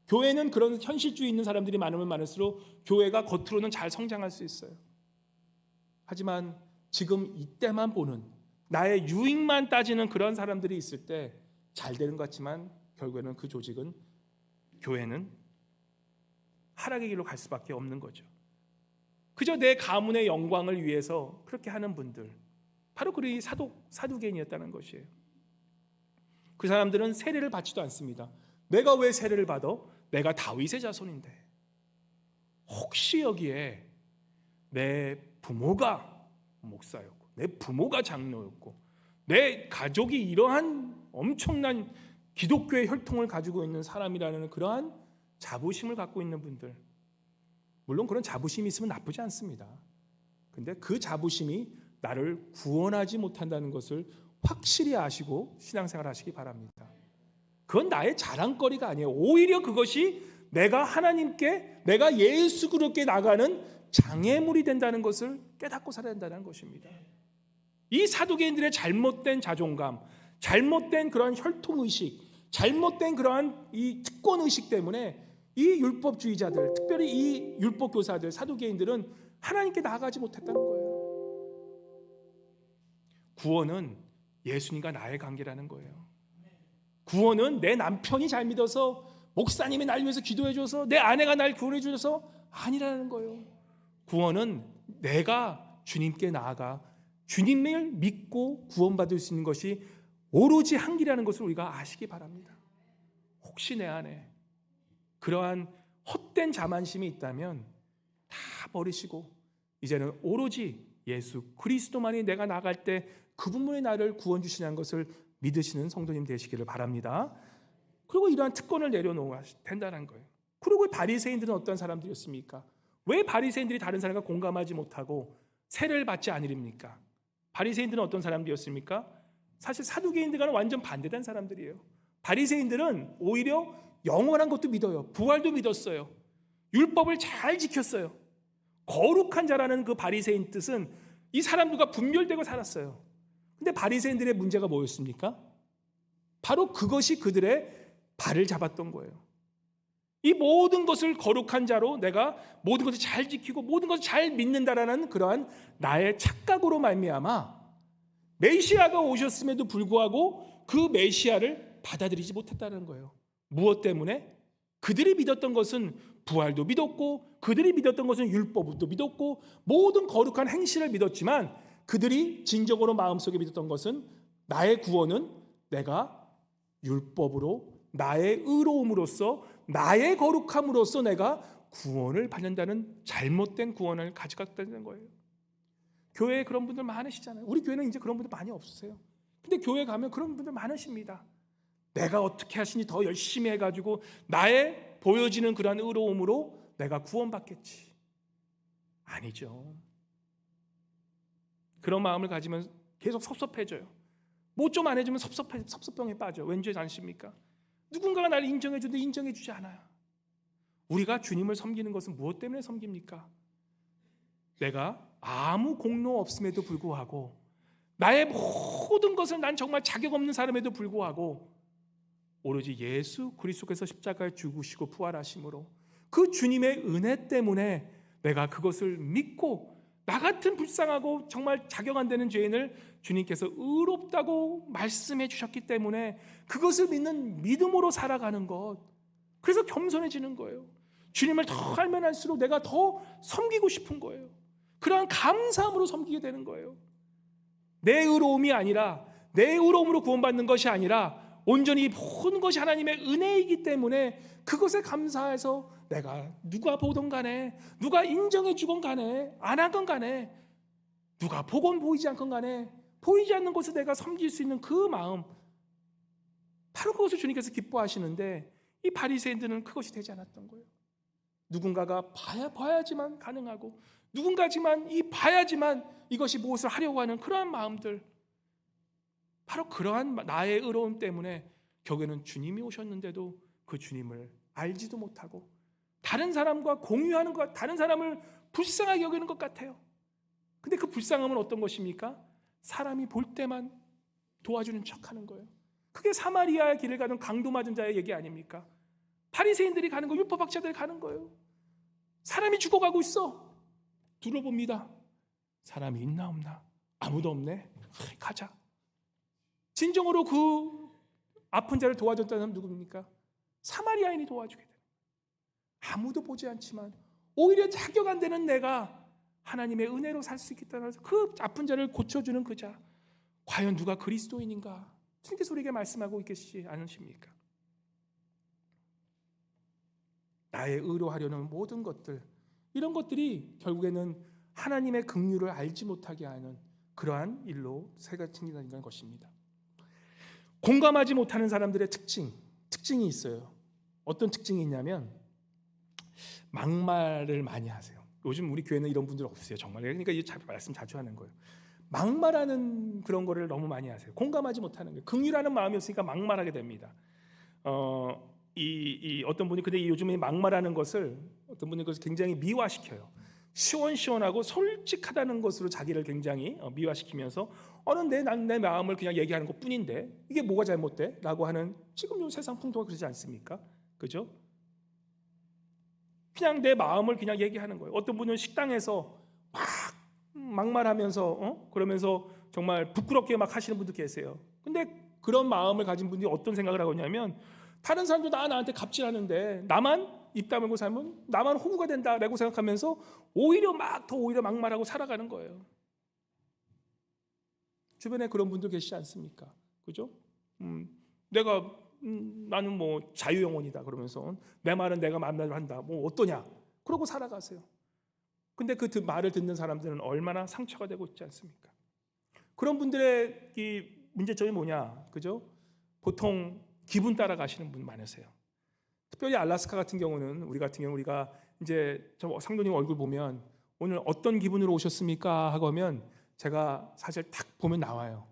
교회는 그런 현실주의 있는 사람들이 많으면 많을수록 교회가 겉으로는 잘 성장할 수 있어요. 하지만 지금 이때만 보는 나의 유익만 따지는 그런 사람들이 있을 때 잘 되는 것 같지만 결국에는 그 조직은, 교회는 하락의 길로 갈 수밖에 없는 거죠. 그저 내 가문의 영광을 위해서 그렇게 하는 분들, 바로 그 사두개인이었다는 것이에요. 그 사람들은 세례를 받지도 않습니다. 내가 왜 세례를 받아? 내가 다윗의 자손인데. 혹시 여기에 내 부모가 목사였고 내 부모가 장로였고 내 가족이 이러한 엄청난 기독교의 혈통을 가지고 있는 사람이라는 그러한 자부심을 갖고 있는 분들, 물론 그런 자부심이 있으면 나쁘지 않습니다. 근데 그 자부심이 나를 구원하지 못한다는 것을 확실히 아시고 신앙생활 하시기 바랍니다. 그건 나의 자랑거리가 아니에요. 오히려 그것이 내가 하나님께, 내가 예수 그리스도께 나가는 장애물이 된다는 것을 깨닫고 살아야 된다는 것입니다. 이 사두개인들의 잘못된 자존감, 잘못된 그런 혈통의식, 잘못된 그러한 이 특권의식 때문에 이 율법주의자들, 특별히 이 율법교사들, 사두개인들은 하나님께 나아가지 못했다는 거예요. 구원은 예수님과 나의 관계라는 거예요. 구원은 내 남편이 잘 믿어서, 목사님이 날 위해서 기도해줘서, 내 아내가 날 구원해줘서 아니라는 거예요. 구원은 내가 주님께 나아가 주님을 믿고 구원받을 수 있는 것이 오로지 한 길이라는 것을 우리가 아시기 바랍니다. 혹시 내 안에 그러한 헛된 자만심이 있다면 다 버리시고 이제는 오로지 예수 그리스도만이 내가 나갈 때 그분만이 나를 구원 주시는 것을 믿으시는 성도님 되시기를 바랍니다. 그리고 이러한 특권을 내려놓아야 된다는 거예요. 그리고 바리새인들은 어떤 사람들이었습니까? 왜 바리새인들이 다른 사람과 공감하지 못하고 세례를 받지 않으립니까? 바리새인들은 어떤 사람들이었습니까? 사실 사두개인들과는 완전 반대된 사람들이에요. 바리새인들은 오히려 영원한 것도 믿어요. 부활도 믿었어요. 율법을 잘 지켰어요. 거룩한 자라는 그 바리새인 뜻은 이 사람들과 분별되고 살았어요. 근데 바리새인들의 문제가 뭐였습니까? 바로 그것이 그들의 발을 잡았던 거예요. 이 모든 것을 거룩한 자로 내가 모든 것을 잘 지키고 모든 것을 잘 믿는다라는 그러한 나의 착각으로 말미암아 메시아가 오셨음에도 불구하고 그 메시아를 받아들이지 못했다는 거예요. 무엇 때문에? 그들이 믿었던 것은 부활도 믿었고 그들이 믿었던 것은 율법도 믿었고 모든 거룩한 행실을 믿었지만 그들이 진정으로 마음속에 믿었던 것은 나의 구원은 내가 율법으로 나의 의로움으로써 나의 거룩함으로써 내가 구원을 받는다는 잘못된 구원을 가져갔다는 거예요. 교회에 그런 분들 많으시잖아요. 우리 교회는 이제 그런 분들 많이 없으세요. 근데 교회 가면 그런 분들 많으십니다. 내가 어떻게 하시니 더 열심히 해가지고 나의 보여지는 그런 의로움으로 내가 구원받겠지. 아니죠. 그런 마음을 가지면 계속 섭섭해져요. 뭐 좀 안 해주면 섭섭병에 빠져. 왠지 않습니까? 누군가가 나를 인정해주는데 인정해주지 않아요. 우리가 주님을 섬기는 것은 무엇 때문에 섬깁니까? 내가 아무 공로 없음에도 불구하고, 나의 모든 것을 난 정말 자격 없는 사람에도 불구하고 오로지 예수 그리스도께서 십자가에 죽으시고 부활하심으로 그 주님의 은혜 때문에 내가 그것을 믿고, 나 같은 불쌍하고 정말 자격 안 되는 죄인을 주님께서 의롭다고 말씀해 주셨기 때문에 그것을 믿는 믿음으로 살아가는 것, 그래서 겸손해지는 거예요. 주님을 더 알면 알수록 내가 더 섬기고 싶은 거예요. 그러한 감사함으로 섬기게 되는 거예요. 내 의로움이 아니라, 내 의로움으로 구원받는 것이 아니라 온전히 모든 것이 하나님의 은혜이기 때문에 그것에 감사해서 내가 누가 보던 간에, 누가 인정해 주건 간에, 안 하건 간에, 누가 보건 보이지 않건 간에 보이지 않는 곳에 내가 섬길 수 있는 그 마음, 바로 그것을 주님께서 기뻐하시는데 이 바리새인들은 그것이 되지 않았던 거예요. 누군가가 봐야지만 가능하고, 누군가지만 이 봐야지만 이것이 무엇을 하려고 하는 그러한 마음들, 바로 그러한 나의 의로움 때문에 결국에는 주님이 오셨는데도 그 주님을 알지도 못하고 다른 사람과 공유하는 것, 다른 사람을 불쌍하게 여기는 것 같아요. 근데 그 불쌍함은 어떤 것입니까? 사람이 볼 때만 도와주는 척하는 거예요. 그게 사마리아의 길을 가는 강도 맞은 자의 얘기 아닙니까? 바리새인들이 가는 거, 율법학자들이 가는 거예요. 사람이 죽어가고 있어. 둘러봅니다. 사람이 있나 없나? 아무도 없네. 가자. 진정으로 그 아픈 자를 도와줬다는 사람 누굽니까? 사마리아인이 도와주게 돼요. 아무도 보지 않지만 오히려 자격 안 되는 내가 하나님의 은혜로 살 수 있겠다는 그 아픈 자를 고쳐주는 그 자, 과연 누가 그리스도인인가? 주님께서 우리에게 말씀하고 있겠지 않으십니까? 나의 의로하려는 모든 것들, 이런 것들이 결국에는 하나님의 긍휼을 알지 못하게 하는 그러한 일로 새가 생긴다는 것입니다. 공감하지 못하는 사람들의 특징이 있어요. 어떤 특징이 있냐면 막말을 많이 하세요. 요즘 우리 교회는 이런 분들 없어요, 정말. 그러니까 이 말씀 자주 하는 거예요. 막말하는 그런 거를 너무 많이 하세요. 공감하지 못하는 거예요. 긍휼하는 마음이 없으니까 막말하게 됩니다. 어떤 분이 근데 요즘에 막말하는 것을 어떤 분이 그것을 굉장히 미화시켜요. 시원시원하고 솔직하다는 것으로 자기를 굉장히 미화시키면서 내 마음을 그냥 얘기하는 것뿐인데 이게 뭐가 잘못돼? 라고 하는, 지금 요 세상 풍토가 그러지 않습니까? 그죠? 그냥 내 마음을 그냥 얘기하는 거예요. 어떤 분은 식당에서 막 막말하면서 그러면서 정말 부끄럽게 막 하시는 분도 계세요. 근데 그런 마음을 가진 분들이 어떤 생각을 하고 있냐면, 다른 사람도 나한테 갑질하는데 나만 입 다물고 살면 나만 호구가 된다라고 생각하면서 오히려 막말하고 살아가는 거예요. 주변에 그런 분들 계시지 않습니까? 그죠? 나는 뭐 자유영혼이다 그러면서 내 말은 내가 마음대로 한다, 뭐 어떠냐, 그러고 살아가세요. 근데 그 말을 듣는 사람들은 얼마나 상처가 되고 있지 않습니까? 그런 분들의 이 문제점이 뭐냐, 그죠? 보통 기분 따라 가시는 분 많으세요. 특별히 알래스카 같은 경우는, 우리가 이제 저 상도님 얼굴 보면 오늘 어떤 기분으로 오셨습니까? 하고 하면 제가 사실 딱 보면 나와요.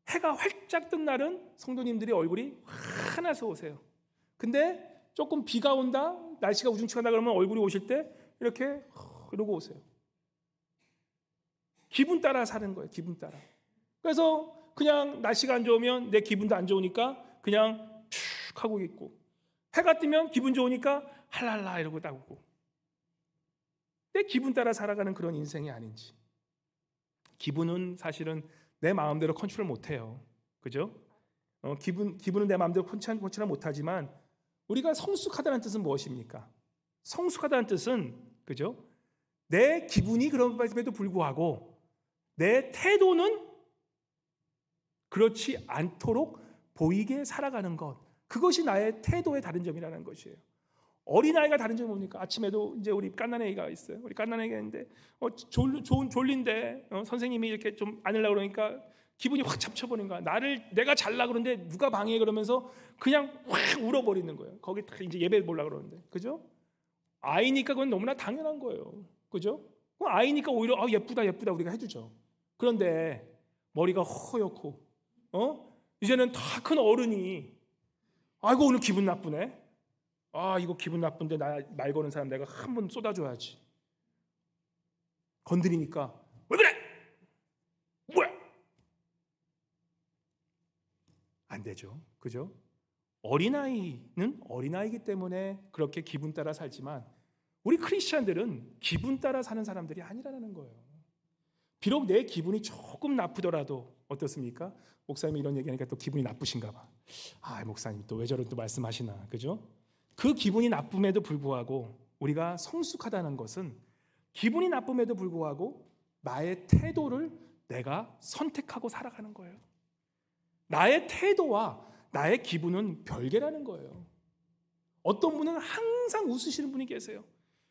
해가 활짝 뜬 날은 성도님들이 얼굴이 환해서 오세요. 근데 조금 비가 온다, 날씨가 우중충하다 그러면 얼굴이 오실 때 이렇게 이러고 오세요. 기분 따라 사는 거예요. 기분 따라. 그래서 그냥 날씨가 안 좋으면 내 기분도 안 좋으니까 그냥 툭 하고 있고, 해가 뜨면 기분 좋으니까 할랄라 이러고 나오고, 내 기분 따라 살아가는 그런 인생이 아닌지. 기분은 사실은 내 마음대로 컨트롤 못해요. 그죠? 기분은 내 마음대로 컨트롤 못하지만 우리가 성숙하다는 뜻은 무엇입니까? 성숙하다는 뜻은, 그죠? 내 기분이 그럼에도 불구하고 내 태도는 그렇지 않도록 보이게 살아가는 것, 그것이 나의 태도의 다른 점이라는 것이에요. 어린아이가 다른 점이 뭡니까? 아침에도 이제 우리 깐난애기가 있어요. 우리 깐난애기가 있는데 졸린데 선생님이 이렇게 좀 안으려고 그러니까 기분이 확 잡쳐버린 거야. 내가 잘라 그러는데 누가 방해해 그러면서 그냥 확 울어버리는 거예요. 거기 딱 이제 예배 보려고 그러는데, 그죠? 아이니까 그건 너무나 당연한 거예요. 그죠? 아이니까 오히려 예쁘다 우리가 해주죠. 그런데 머리가 허옇고 이제는 다 큰 어른이 아이고 오늘 기분 나쁘네, 아, 이거 기분 나쁜데 나 말 거는 사람 내가 한 번 쏟아줘야지. 건드리니까 왜 그래? 뭐야? 안 되죠. 그죠? 어린아이는 어린아이기 때문에 그렇게 기분 따라 살지만 우리 크리스찬들은 기분 따라 사는 사람들이 아니라는 거예요. 비록 내 기분이 조금 나쁘더라도 어떻습니까? 목사님이 이런 얘기하니까 또 기분이 나쁘신가 봐. 아, 목사님 또 왜 저런 또 말씀하시나. 그죠? 그 기분이 나쁨에도 불구하고 우리가 성숙하다는 것은 기분이 나쁨에도 불구하고 나의 태도를 내가 선택하고 살아가는 거예요. 나의 태도와 나의 기분은 별개라는 거예요. 어떤 분은 항상 웃으시는 분이 계세요.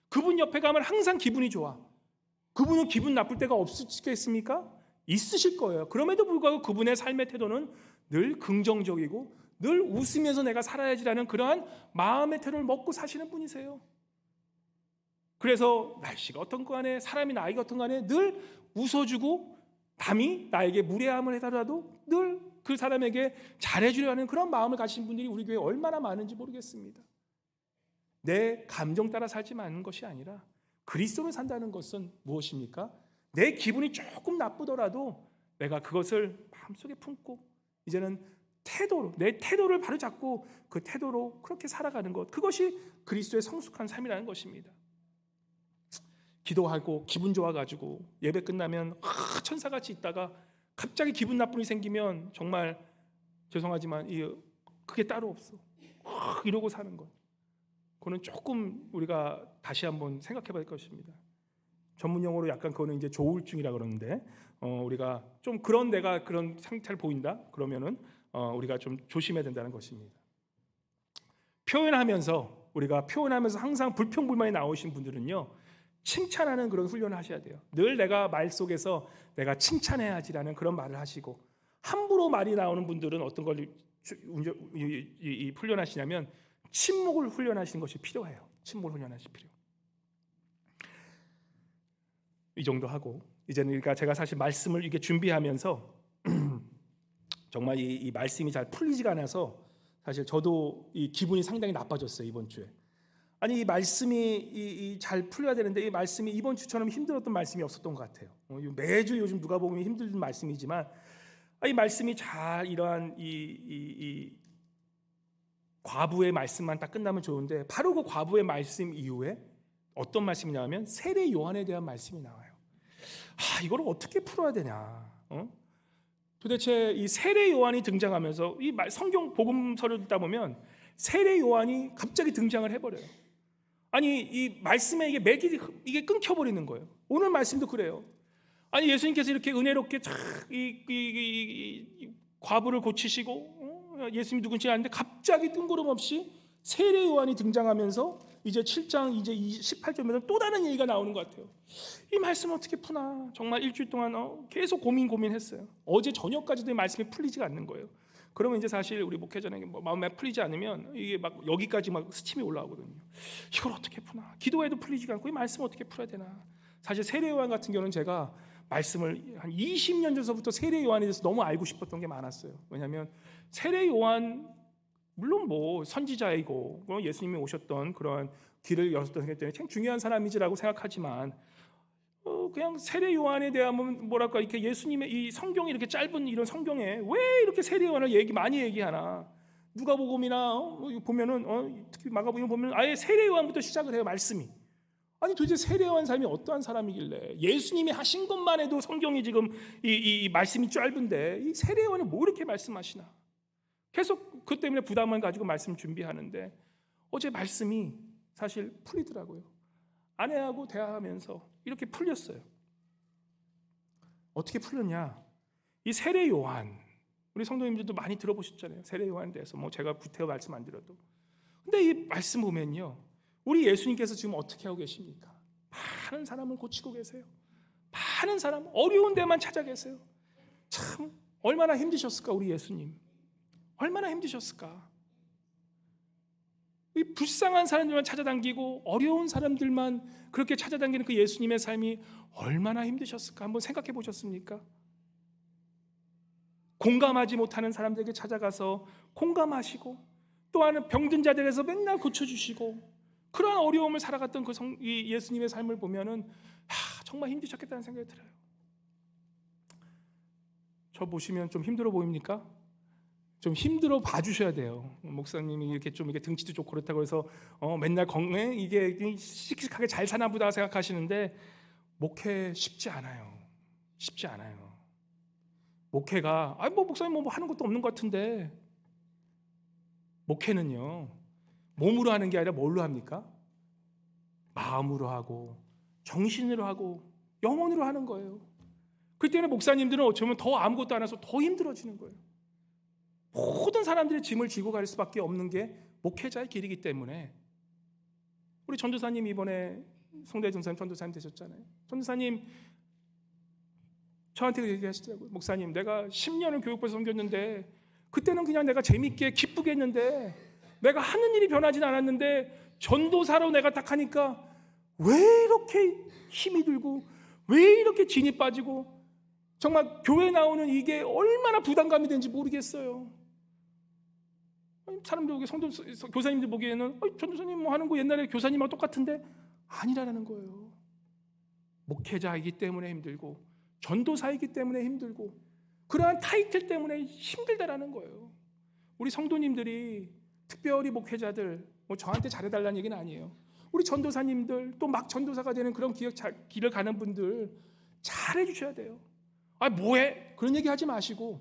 그분 옆에 가면 항상 기분이 좋아. 그분은 기분 나쁠 때가 없으시겠습니까? 있으실 거예요. 그럼에도 불구하고 그분의 삶의 태도는 늘 긍정적이고 늘 웃으면서 내가 살아야지라는 그러한 마음의 태도를 먹고 사시는 분이세요. 그래서 날씨가 어떤 거 간에 사람이 나이가 어떤 거 간에 늘 웃어주고 남이 나에게 무례함을 해달라도 늘 그 사람에게 잘해주려 하는 그런 마음을 가진 분들이 우리 교회에 얼마나 많은지 모르겠습니다. 내 감정 따라 살지 않는 것이 아니라 그리스도로 산다는 것은 무엇입니까? 내 기분이 조금 나쁘더라도 내가 그것을 마음속에 품고 이제는 태도로 내 태도를 바로잡고 그 태도로 그렇게 살아가는 것, 그것이 그리스도의 성숙한 삶이라는 것입니다. 기도하고 기분 좋아가지고 예배 끝나면 천사같이 있다가 갑자기 기분 나쁜 일이 생기면 정말 죄송하지만 그게 따로 없어. 이러고 사는 것. 그거는 조금 우리가 다시 한번 생각해 볼 것입니다. 전문 용어로 약간 그거는 이제 조울증이라 그러는데 우리가 좀 그런 내가 그런 상태를 보인다 그러면은 우리가 좀 조심해야 된다는 것입니다. 우리가 표현하면서 항상 불평불만이 나오신 분들은요, 칭찬하는 그런 훈련을 하셔야 돼요. 늘 내가 말 속에서 내가 칭찬해야지라는 그런 말을 하시고, 함부로 말이 나오는 분들은 어떤 걸 훈련하시냐면 침묵을 훈련하시는 것이 필요해요. 침묵을 훈련하시 필요. 이 정도 하고 이제는 그러니까 제가 사실 말씀을 이게 준비하면서 정말 이 말씀이 잘 풀리지가 않아서 사실 저도 이 기분이 상당히 나빠졌어요, 이번 주에. 아니 이 말씀이 잘 풀려야 되는데 이 말씀이 이번 주처럼 힘들었던 말씀이 없었던 것 같아요. 매주 요즘 누가 보면 힘든 말씀이지만 이 말씀이 잘 이러한 이 과부의 말씀만 딱 끝나면 좋은데 바로 그 과부의 말씀 이후에 어떤 말씀이냐면 세례 요한에 대한 말씀이 나와요. 이거를 어떻게 풀어야 되냐? 도대체 이 세례 요한이 등장하면서 이 성경 복음서를 듣다 보면 세례 요한이 갑자기 등장을 해버려요. 아니 이 말씀에 이게 맥이 이게 끊겨버리는 거예요. 오늘 말씀도 그래요. 아니 예수님께서 이렇게 은혜롭게 이 과부를 고치시고 예수님이 누군지 아는데 갑자기 뜬구름없이 세례 요한이 등장하면서 이제 7장 이제 18절에는 또 다른 얘기가 나오는 것 같아요. 이 말씀을 어떻게 푸나 정말 일주일 동안 계속 고민했어요. 어제 저녁까지도 이 말씀이 풀리지가 않는 거예요. 그러면 이제 사실 우리 목회자에게 마음에 풀리지 않으면 이게 막 여기까지 막 스침이 올라오거든요. 이걸 어떻게 푸나? 기도해도 풀리지가 않고 이 말씀을 어떻게 풀어야 되나? 사실 세례 요한 같은 경우는 제가 말씀을 한 20년 전서부터 세례 요한에 대해서 너무 알고 싶었던 게 많았어요. 왜냐하면 세례 요한 물론 뭐 선지자이고 예수님이 오셨던 그런 길을 열었던 생각 때문에 참 중요한 사람이지라고 생각하지만 그냥 세례 요한에 대한 뭐랄까 이렇게 예수님의 이 성경이 이렇게 짧은 이런 성경에 왜 이렇게 세례 요한을 많이 얘기하나? 누가복음이나 보면은 특히 마가복음 보면 아예 세례 요한부터 시작을 해요, 말씀이. 아니 도대체 세례 요한 사람이 어떠한 사람이길래 예수님이 하신 것만 해도 성경이 지금 이 말씀이 짧은데 이 세례 요한이 뭐 이렇게 말씀하시나? 계속 그 때문에 부담을 가지고 말씀 준비하는데 어제 말씀이 사실 풀리더라고요. 아내하고 대화하면서 이렇게 풀렸어요. 어떻게 풀렸냐? 이 세례 요한, 우리 성도님들도 많이 들어보셨잖아요. 세례 요한에 대해서 제가 구태여 말씀 안 드려도. 근데 이 말씀 보면요, 우리 예수님께서 지금 어떻게 하고 계십니까? 많은 사람을 고치고 계세요. 많은 사람 어려운 데만 찾아 계세요. 참 얼마나 힘드셨을까 우리 예수님. 얼마나 힘드셨을까? 이 불쌍한 사람들만 찾아당기고 어려운 사람들만 그렇게 찾아당기는 그 예수님의 삶이 얼마나 힘드셨을까 한번 생각해 보셨습니까? 공감하지 못하는 사람들에게 찾아가서 공감하시고 또한 병든 자들에서 맨날 고쳐주시고 그러한 어려움을 살아갔던 이 예수님의 삶을 보면은 정말 힘드셨겠다는 생각이 들어요. 저 보시면 좀 힘들어 보입니까? 좀 힘들어 봐주셔야 돼요. 목사님이 이렇게 좀 이게 등치도 좋고 그렇다고 해서 맨날 건강 이게 씩씩하게 잘 사나 보다 생각하시는데 목회 쉽지 않아요. 쉽지 않아요. 목회가 뭐 목사님 뭐 하는 것도 없는 것 같은데 목회는요 몸으로 하는 게 아니라 뭘로 합니까? 마음으로 하고 정신으로 하고 영혼으로 하는 거예요. 그렇기 때문에 목사님들은 어쩌면 더 아무것도 안 해서 더 힘들어지는 거예요. 모든 사람들의 짐을 지고 갈 수밖에 없는 게 목회자의 길이기 때문에 우리 전도사님 이번에 송대 전사님 전도사님 되셨잖아요. 전도사님 저한테 얘기하시더라고요. 목사님 내가 10년을 교육부에서 섬겼는데 그때는 그냥 내가 재밌게 기쁘게 했는데 내가 하는 일이 변하진 않았는데 전도사로 내가 딱 하니까 왜 이렇게 힘이 들고 왜 이렇게 진이 빠지고 정말 교회 나오는 이게 얼마나 부담감이 되는지 모르겠어요. 사람들 보기에 교사님들 보기에는 전도사님 뭐 하는 거 옛날에 교사님하고 똑같은데 아니라는 거예요. 목회자이기 때문에 힘들고 전도사이기 때문에 힘들고 그러한 타이틀 때문에 힘들다라는 거예요. 우리 성도님들이 특별히 목회자들 뭐 저한테 잘해달라는 얘기는 아니에요. 우리 전도사님들 또 막 전도사가 되는 그런 길을 가는 분들 잘해주셔야 돼요. 뭐해? 그런 얘기 하지 마시고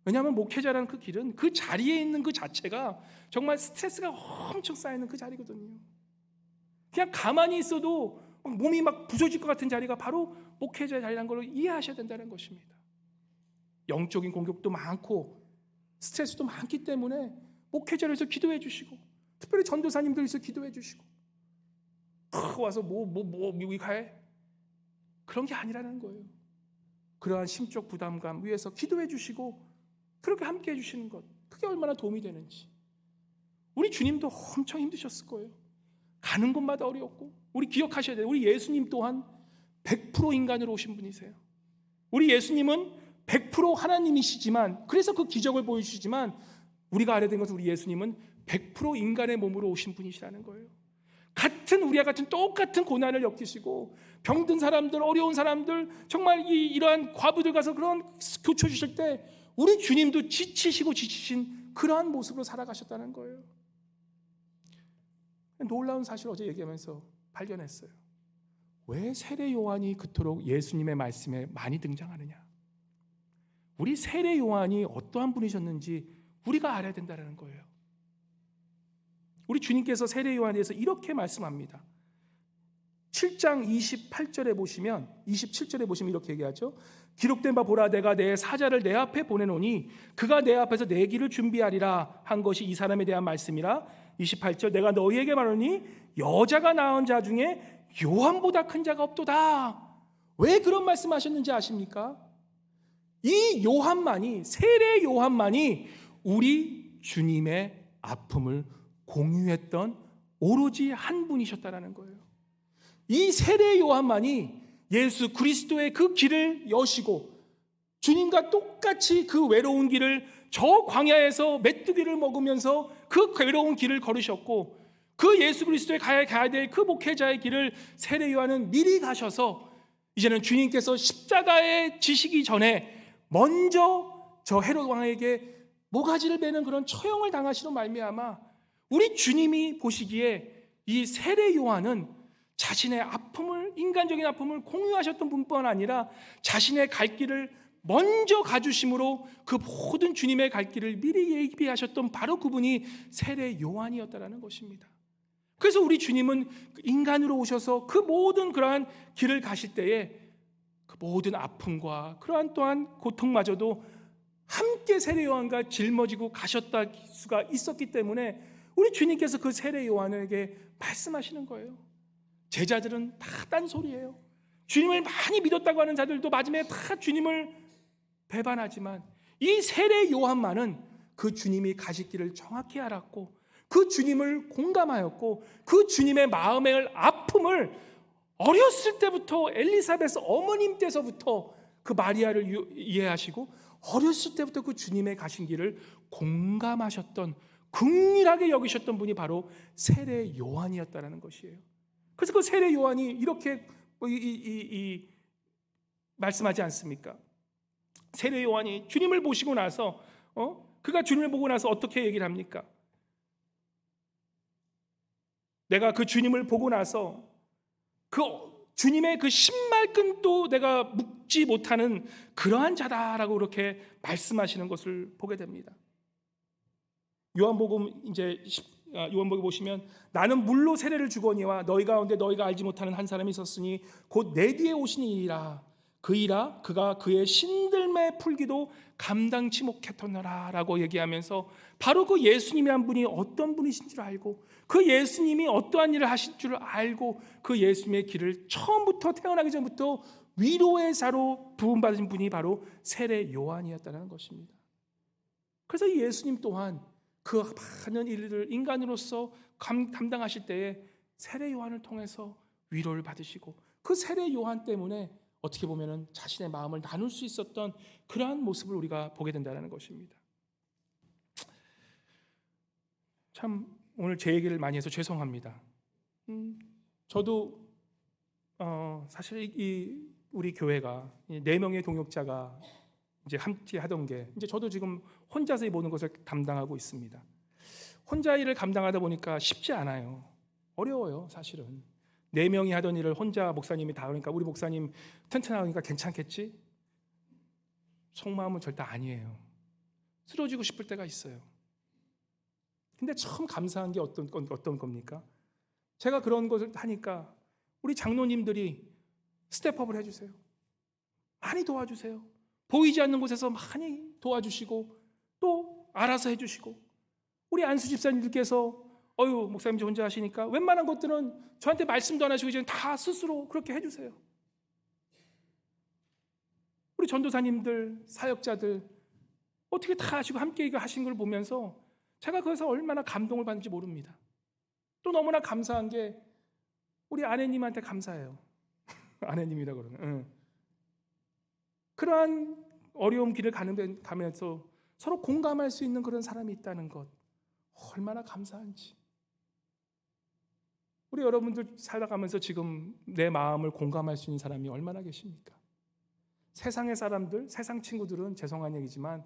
왜냐하면 목회자라는 그 길은 그 자리에 있는 그 자체가 정말 스트레스가 엄청 쌓이는 그 자리거든요. 그냥 가만히 있어도 몸이 막 부서질 것 같은 자리가 바로 목회자의 자리라는 걸 이해하셔야 된다는 것입니다. 영적인 공격도 많고 스트레스도 많기 때문에 목회자를 위해서 기도해 주시고 특별히 전도사님들 위해서 기도해 주시고 와서 미국에 가해? 그런 게 아니라는 거예요. 그러한 심적 부담감 위에서 기도해 주시고 그렇게 함께 해주시는 것 그게 얼마나 도움이 되는지. 우리 주님도 엄청 힘드셨을 거예요. 가는 곳마다 어려웠고 우리 기억하셔야 돼요. 우리 예수님 또한 100% 인간으로 오신 분이세요. 우리 예수님은 100% 하나님이시지만 그래서 그 기적을 보여주시지만 우리가 알아야 되는 것은 우리 예수님은 100% 인간의 몸으로 오신 분이시라는 거예요. 같은 우리와 같은 똑같은 고난을 겪으시고 병든 사람들 어려운 사람들 정말 이러한 과부들 가서 그런 교쳐 주실 때 우리 주님도 지치시고 지치신 그러한 모습으로 살아가셨다는 거예요. 놀라운 사실 어제 얘기하면서 발견했어요. 왜 세례 요한이 그토록 예수님의 말씀에 많이 등장하느냐. 우리 세례 요한이 어떠한 분이셨는지 우리가 알아야 된다는 거예요. 우리 주님께서 세례 요한에 대해서 이렇게 말씀합니다. 7장 28절에 보시면 27절에 보시면 이렇게 얘기하죠. 기록된 바 보라 내가 내 사자를 내 앞에 보내노니 그가 내 앞에서 내 길을 준비하리라 한 것이 이 사람에 대한 말씀이라. 28절 내가 너희에게 말하노니 여자가 낳은 자 중에 요한보다 큰 자가 없도다. 왜 그런 말씀하셨는지 아십니까? 이 요한만이 세례 요한만이 우리 주님의 아픔을 공유했던 오로지 한 분이셨다라는 거예요. 이 세례 요한만이 예수 그리스도의 그 길을 여시고 주님과 똑같이 그 외로운 길을 저 광야에서 메뚜기를 먹으면서 그 외로운 길을 걸으셨고 그 예수 그리스도의 가야 될 그 목회자의 길을 세례 요한은 미리 가셔서 이제는 주님께서 십자가에 지시기 전에 먼저 저 헤롯 왕에게 모가지를 베는 그런 처형을 당하시로 말미암아 우리 주님이 보시기에 이 세례 요한은 자신의 아픔을 인간적인 아픔을 공유하셨던 분뿐 아니라 자신의 갈 길을 먼저 가주심으로 그 모든 주님의 갈 길을 미리 예비하셨던 바로 그분이 세례 요한이었다라는 것입니다. 그래서 우리 주님은 인간으로 오셔서 그 모든 그러한 길을 가실 때에 그 모든 아픔과 그러한 또한 고통마저도 함께 세례 요한과 짊어지고 가셨다 수가 있었기 때문에 우리 주님께서 그 세례 요한에게 말씀하시는 거예요. 제자들은 다 딴소리예요. 주님을 많이 믿었다고 하는 자들도 마지막에 다 주님을 배반하지만 이 세례 요한만은 그 주님이 가실 길을 정확히 알았고 그 주님을 공감하였고 그 주님의 마음의 아픔을 어렸을 때부터 엘리사벳 어머님 때서부터 그 마리아를 이해하시고 어렸을 때부터 그 주님의 가신 길을 공감하셨던 긍휼하게 여기셨던 분이 바로 세례 요한이었다는 것이에요. 그래서 그 세례 요한이 이렇게 말씀하지 않습니까? 세례 요한이 주님을 보시고 나서 그가 주님을 보고 나서 어떻게 얘기를 합니까? 내가 그 주님을 보고 나서 그 주님의 그 신발끈도 내가 묶지 못하는 그러한 자다라고 그렇게 말씀하시는 것을 보게 됩니다. 요한복음 요한복음 보시면 나는 물로 세례를 주거니와 너희 가운데 너희가 알지 못하는 한 사람이 있었으니 곧 내 뒤에 오시니이라 그이라 그가 그의 신들매 풀기도 감당치 못했더라 라고 얘기하면서 바로 그 예수님이란 분이 어떤 분이신 줄 알고 그 예수님이 어떠한 일을 하실 줄 알고 그 예수님의 길을 처음부터 태어나기 전부터 위로의 자로 부음받으신 분이 바로 세례 요한이었다는 것입니다. 그래서 예수님 또한 그 많은 일을 인간으로서 감당하실 때에 세례 요한을 통해서 위로를 받으시고 그 세례 요한 때문에 어떻게 보면 자신의 마음을 나눌 수 있었던 그러한 모습을 우리가 보게 된다는 것입니다. 참 오늘 제 얘기를 많이 해서 죄송합니다. 저도 사실 우리 교회가 4명의 동역자가 이제 함께 하던 게 이제 저도 지금 혼자서 이 모든 것을 담당하고 있습니다. 혼자 일을 감당하다 보니까 쉽지 않아요. 어려워요, 사실은. 4명이 하던 일을 혼자 목사님이 다 하니까 우리 목사님 튼튼하니까 괜찮겠지? 속마음은 절대 아니에요. 쓰러지고 싶을 때가 있어요. 근데 참 감사한 게 어떤 겁니까? 제가 그런 것을 하니까 우리 장로님들이 스텝업을 해주세요. 많이 도와주세요. 보이지 않는 곳에서 많이 도와주시고 또 알아서 해주시고 우리 안수 집사님들께서 목사님 혼자 하시니까 웬만한 것들은 저한테 말씀도 안 하시고 이제 다 스스로 그렇게 해주세요. 우리 전도사님들, 사역자들 어떻게 다 하시고 함께 하신 걸 보면서 제가 거기서 얼마나 감동을 받는지 모릅니다. 또 너무나 감사한 게 우리 아내님한테 감사해요. 아내님이라 그러면 그러한 어려운 길을 가면서 서로 공감할 수 있는 그런 사람이 있다는 것 얼마나 감사한지. 우리 여러분들 살아가면서 지금 내 마음을 공감할 수 있는 사람이 얼마나 계십니까? 세상의 사람들, 세상 친구들은 죄송한 얘기지만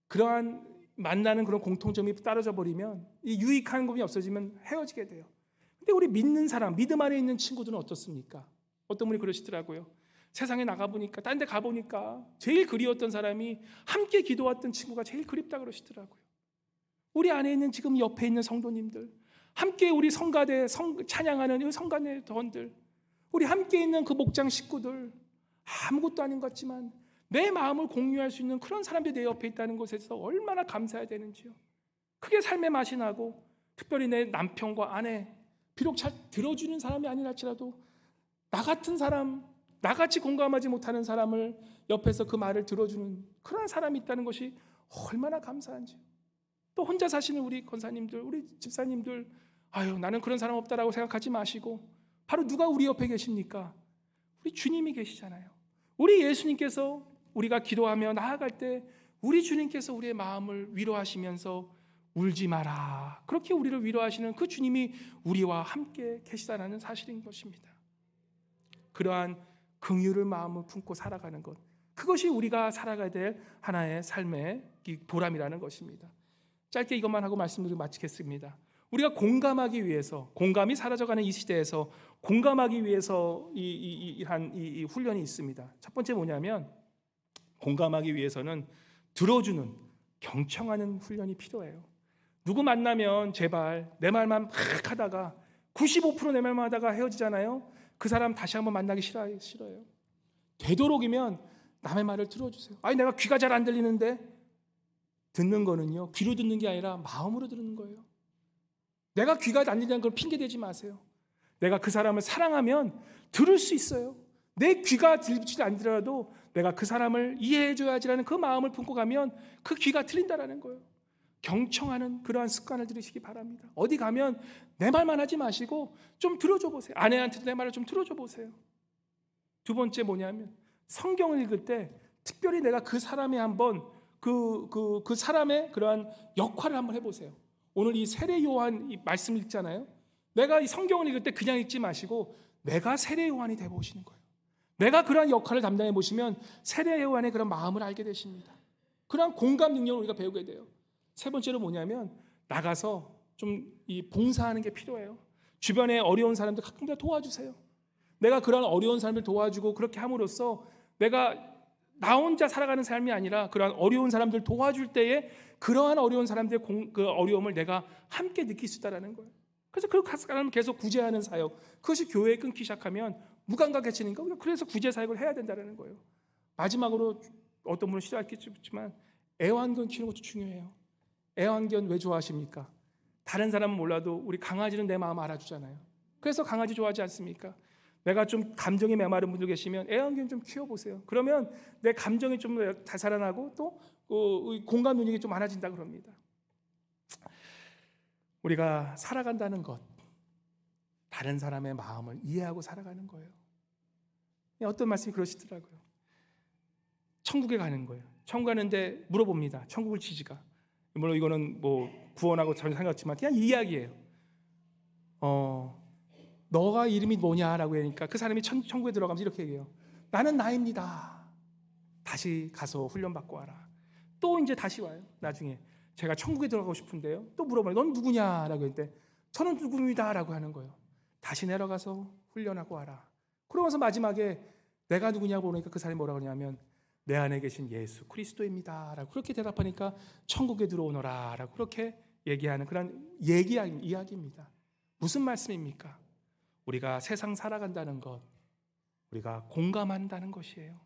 그러한 만나는 그런 공통점이 떨어져 버리면 이 유익한 것이 없어지면 헤어지게 돼요. 근데 우리 믿는 사람, 믿음 안에 있는 친구들은 어떻습니까? 어떤 분이 그러시더라고요. 세상에 나가보니까 딴 데 가보니까 제일 그리웠던 사람이 함께 기도했던 친구가 제일 그립다 그러시더라고요. 우리 안에 있는 지금 옆에 있는 성도님들, 함께 우리 성가대 찬양하는 이 성가대 던들, 우리 함께 있는 그 목장 식구들, 아무것도 아닌 것 같지만 내 마음을 공유할 수 있는 그런 사람들이 내 옆에 있다는 것에서 얼마나 감사해야 되는지요. 그게 삶의 맛이 나고 특별히 내 남편과 아내, 비록 잘 들어주는 사람이 아니랄지라도 나 같은 사람, 나같이 공감하지 못하는 사람을 옆에서 그 말을 들어주는 그런 사람이 있다는 것이 얼마나 감사한지요. 또 혼자 사시는 우리 권사님들, 우리 집사님들, 나는 그런 사람 없다라고 생각하지 마시고 바로 누가 우리 옆에 계십니까? 우리 주님이 계시잖아요. 우리 예수님께서 우리가 기도하며 나아갈 때 우리 주님께서 우리의 마음을 위로하시면서 울지 마라, 그렇게 우리를 위로하시는 그 주님이 우리와 함께 계시다는 사실인 것입니다. 그러한 긍휼을 마음을 품고 살아가는 것, 그것이 우리가 살아가야 될 하나의 삶의 보람이라는 것입니다. 짧게 이것만 하고 말씀드리고 마치겠습니다. 우리가 공감하기 위해서, 공감이 사라져가는 이 시대에서 공감하기 위해서 이 훈련이 있습니다. 첫 번째 뭐냐면 공감하기 위해서는 들어주는, 경청하는 훈련이 필요해요. 누구 만나면 제발 내 말만 막 하다가 95% 내 말만 하다가 헤어지잖아요. 그 사람 다시 한번 만나기 싫어요. 되도록이면 남의 말을 들어주세요. 내가 귀가 잘 안 들리는데, 듣는 거는요 귀로 듣는 게 아니라 마음으로 듣는 거예요. 내가 귀가 안 들리는 걸 핑계대지 마세요. 내가 그 사람을 사랑하면 들을 수 있어요. 내 귀가 들리지 않더라도 내가 그 사람을 이해해줘야지라는 그 마음을 품고 가면 그 귀가 들린다라는 거예요. 경청하는 그러한 습관을 들이시기 바랍니다. 어디 가면 내 말만 하지 마시고 좀 들어줘 보세요. 아내한테도 내 말을 좀 들어줘 보세요. 두 번째 뭐냐면 성경을 읽을 때 특별히 내가 그 사람이 한번 그 사람의 그러한 역할을 한번 해보세요. 오늘 이 세례 요한 이 말씀 읽잖아요. 내가 이 성경을 읽을 때 그냥 읽지 마시고 내가 세례 요한이 돼 보시는 거예요. 내가 그러한 역할을 담당해 보시면 세례 요한의 그런 마음을 알게 되십니다. 그러한 공감 능력을 우리가 배우게 돼요. 세 번째로 뭐냐면 나가서 좀 이 봉사하는 게 필요해요. 주변에 어려운 사람들 가끔 다 도와주세요. 내가 그런 어려운 사람들 도와주고 그렇게 함으로써 내가 나 혼자 살아가는 삶이 아니라 그러한 어려운 사람들 도와줄 때에 그러한 어려운 사람들의 그 어려움을 내가 함께 느낄 수 있다는 거예요. 그래서 그 사람을 계속 구제하는 사역, 그것이 교회에 끊기 시작하면 무감각해지니까 그래서 구제 사역을 해야 된다는 거예요. 마지막으로 어떤 분은 싫어하겠지만 애완견 키우는 것도 중요해요. 애완견 왜 좋아하십니까? 다른 사람은 몰라도 우리 강아지는 내 마음 알아주잖아요. 그래서 강아지 좋아하지 않습니까? 내가 좀 감정이 메마른 분들 계시면 애완견 좀 키워보세요. 그러면 내 감정이 좀 되살아나고 또 공감 능력이 좀 많아진다 그럽니다. 우리가 살아간다는 것, 다른 사람의 마음을 이해하고 살아가는 거예요. 어떤 말씀이 그러시더라고요. 천국에 가는 거예요. 천국 가는데 물어봅니다. 천국을 지지가. 물론 이거는 뭐 구원하고 전혀 상관없지만 그냥 이야기예요. 너가 이름이 뭐냐라고 하니까 그 사람이 천국에 들어가면서 이렇게 얘기해요. 나는 나입니다. 다시 가서 훈련받고 와라. 또 이제 다시 와요. 나중에 제가 천국에 들어가고 싶은데요. 또 물어봐요. 넌 누구냐라고 했는데 저는 누구입니다라고 하는 거예요. 다시 내려가서 훈련하고 와라. 그러면서 마지막에 내가 누구냐고 그러니까 그 사람이 뭐라고 하냐면 내 안에 계신 예수 그리스도입니다 라고 그렇게 대답하니까 천국에 들어오너라 라고 그렇게 얘기하는 그런 이야기입니다. 무슨 말씀입니까? 우리가 세상 살아간다는 것, 우리가 공감한다는 것이에요.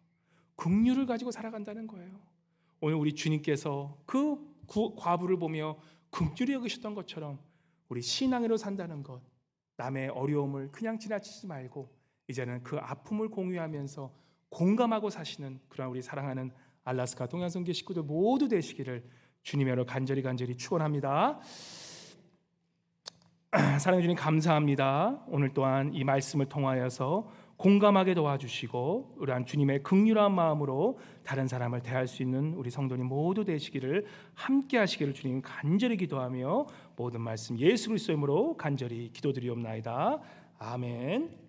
긍휼을 가지고 살아간다는 거예요. 오늘 우리 주님께서 그 과부를 보며 긍휼히 여기셨던 것처럼 우리 신앙으로 산다는 것, 남의 어려움을 그냥 지나치지 말고 이제는 그 아픔을 공유하면서 공감하고 사시는 그런 우리 사랑하는 알라스카 동양성교 식구들 모두 되시기를 주님으로 간절히 축원합니다. 사랑해 주님 감사합니다. 오늘 또한 이 말씀을 통하여서 공감하게 도와주시고 우리한 주님의 긍휼한 마음으로 다른 사람을 대할 수 있는 우리 성도님 모두 되시기를 함께 하시기를 주님 간절히 기도하며 모든 말씀 예수 그리스도의 이름으로 간절히 기도드리옵나이다. 아멘.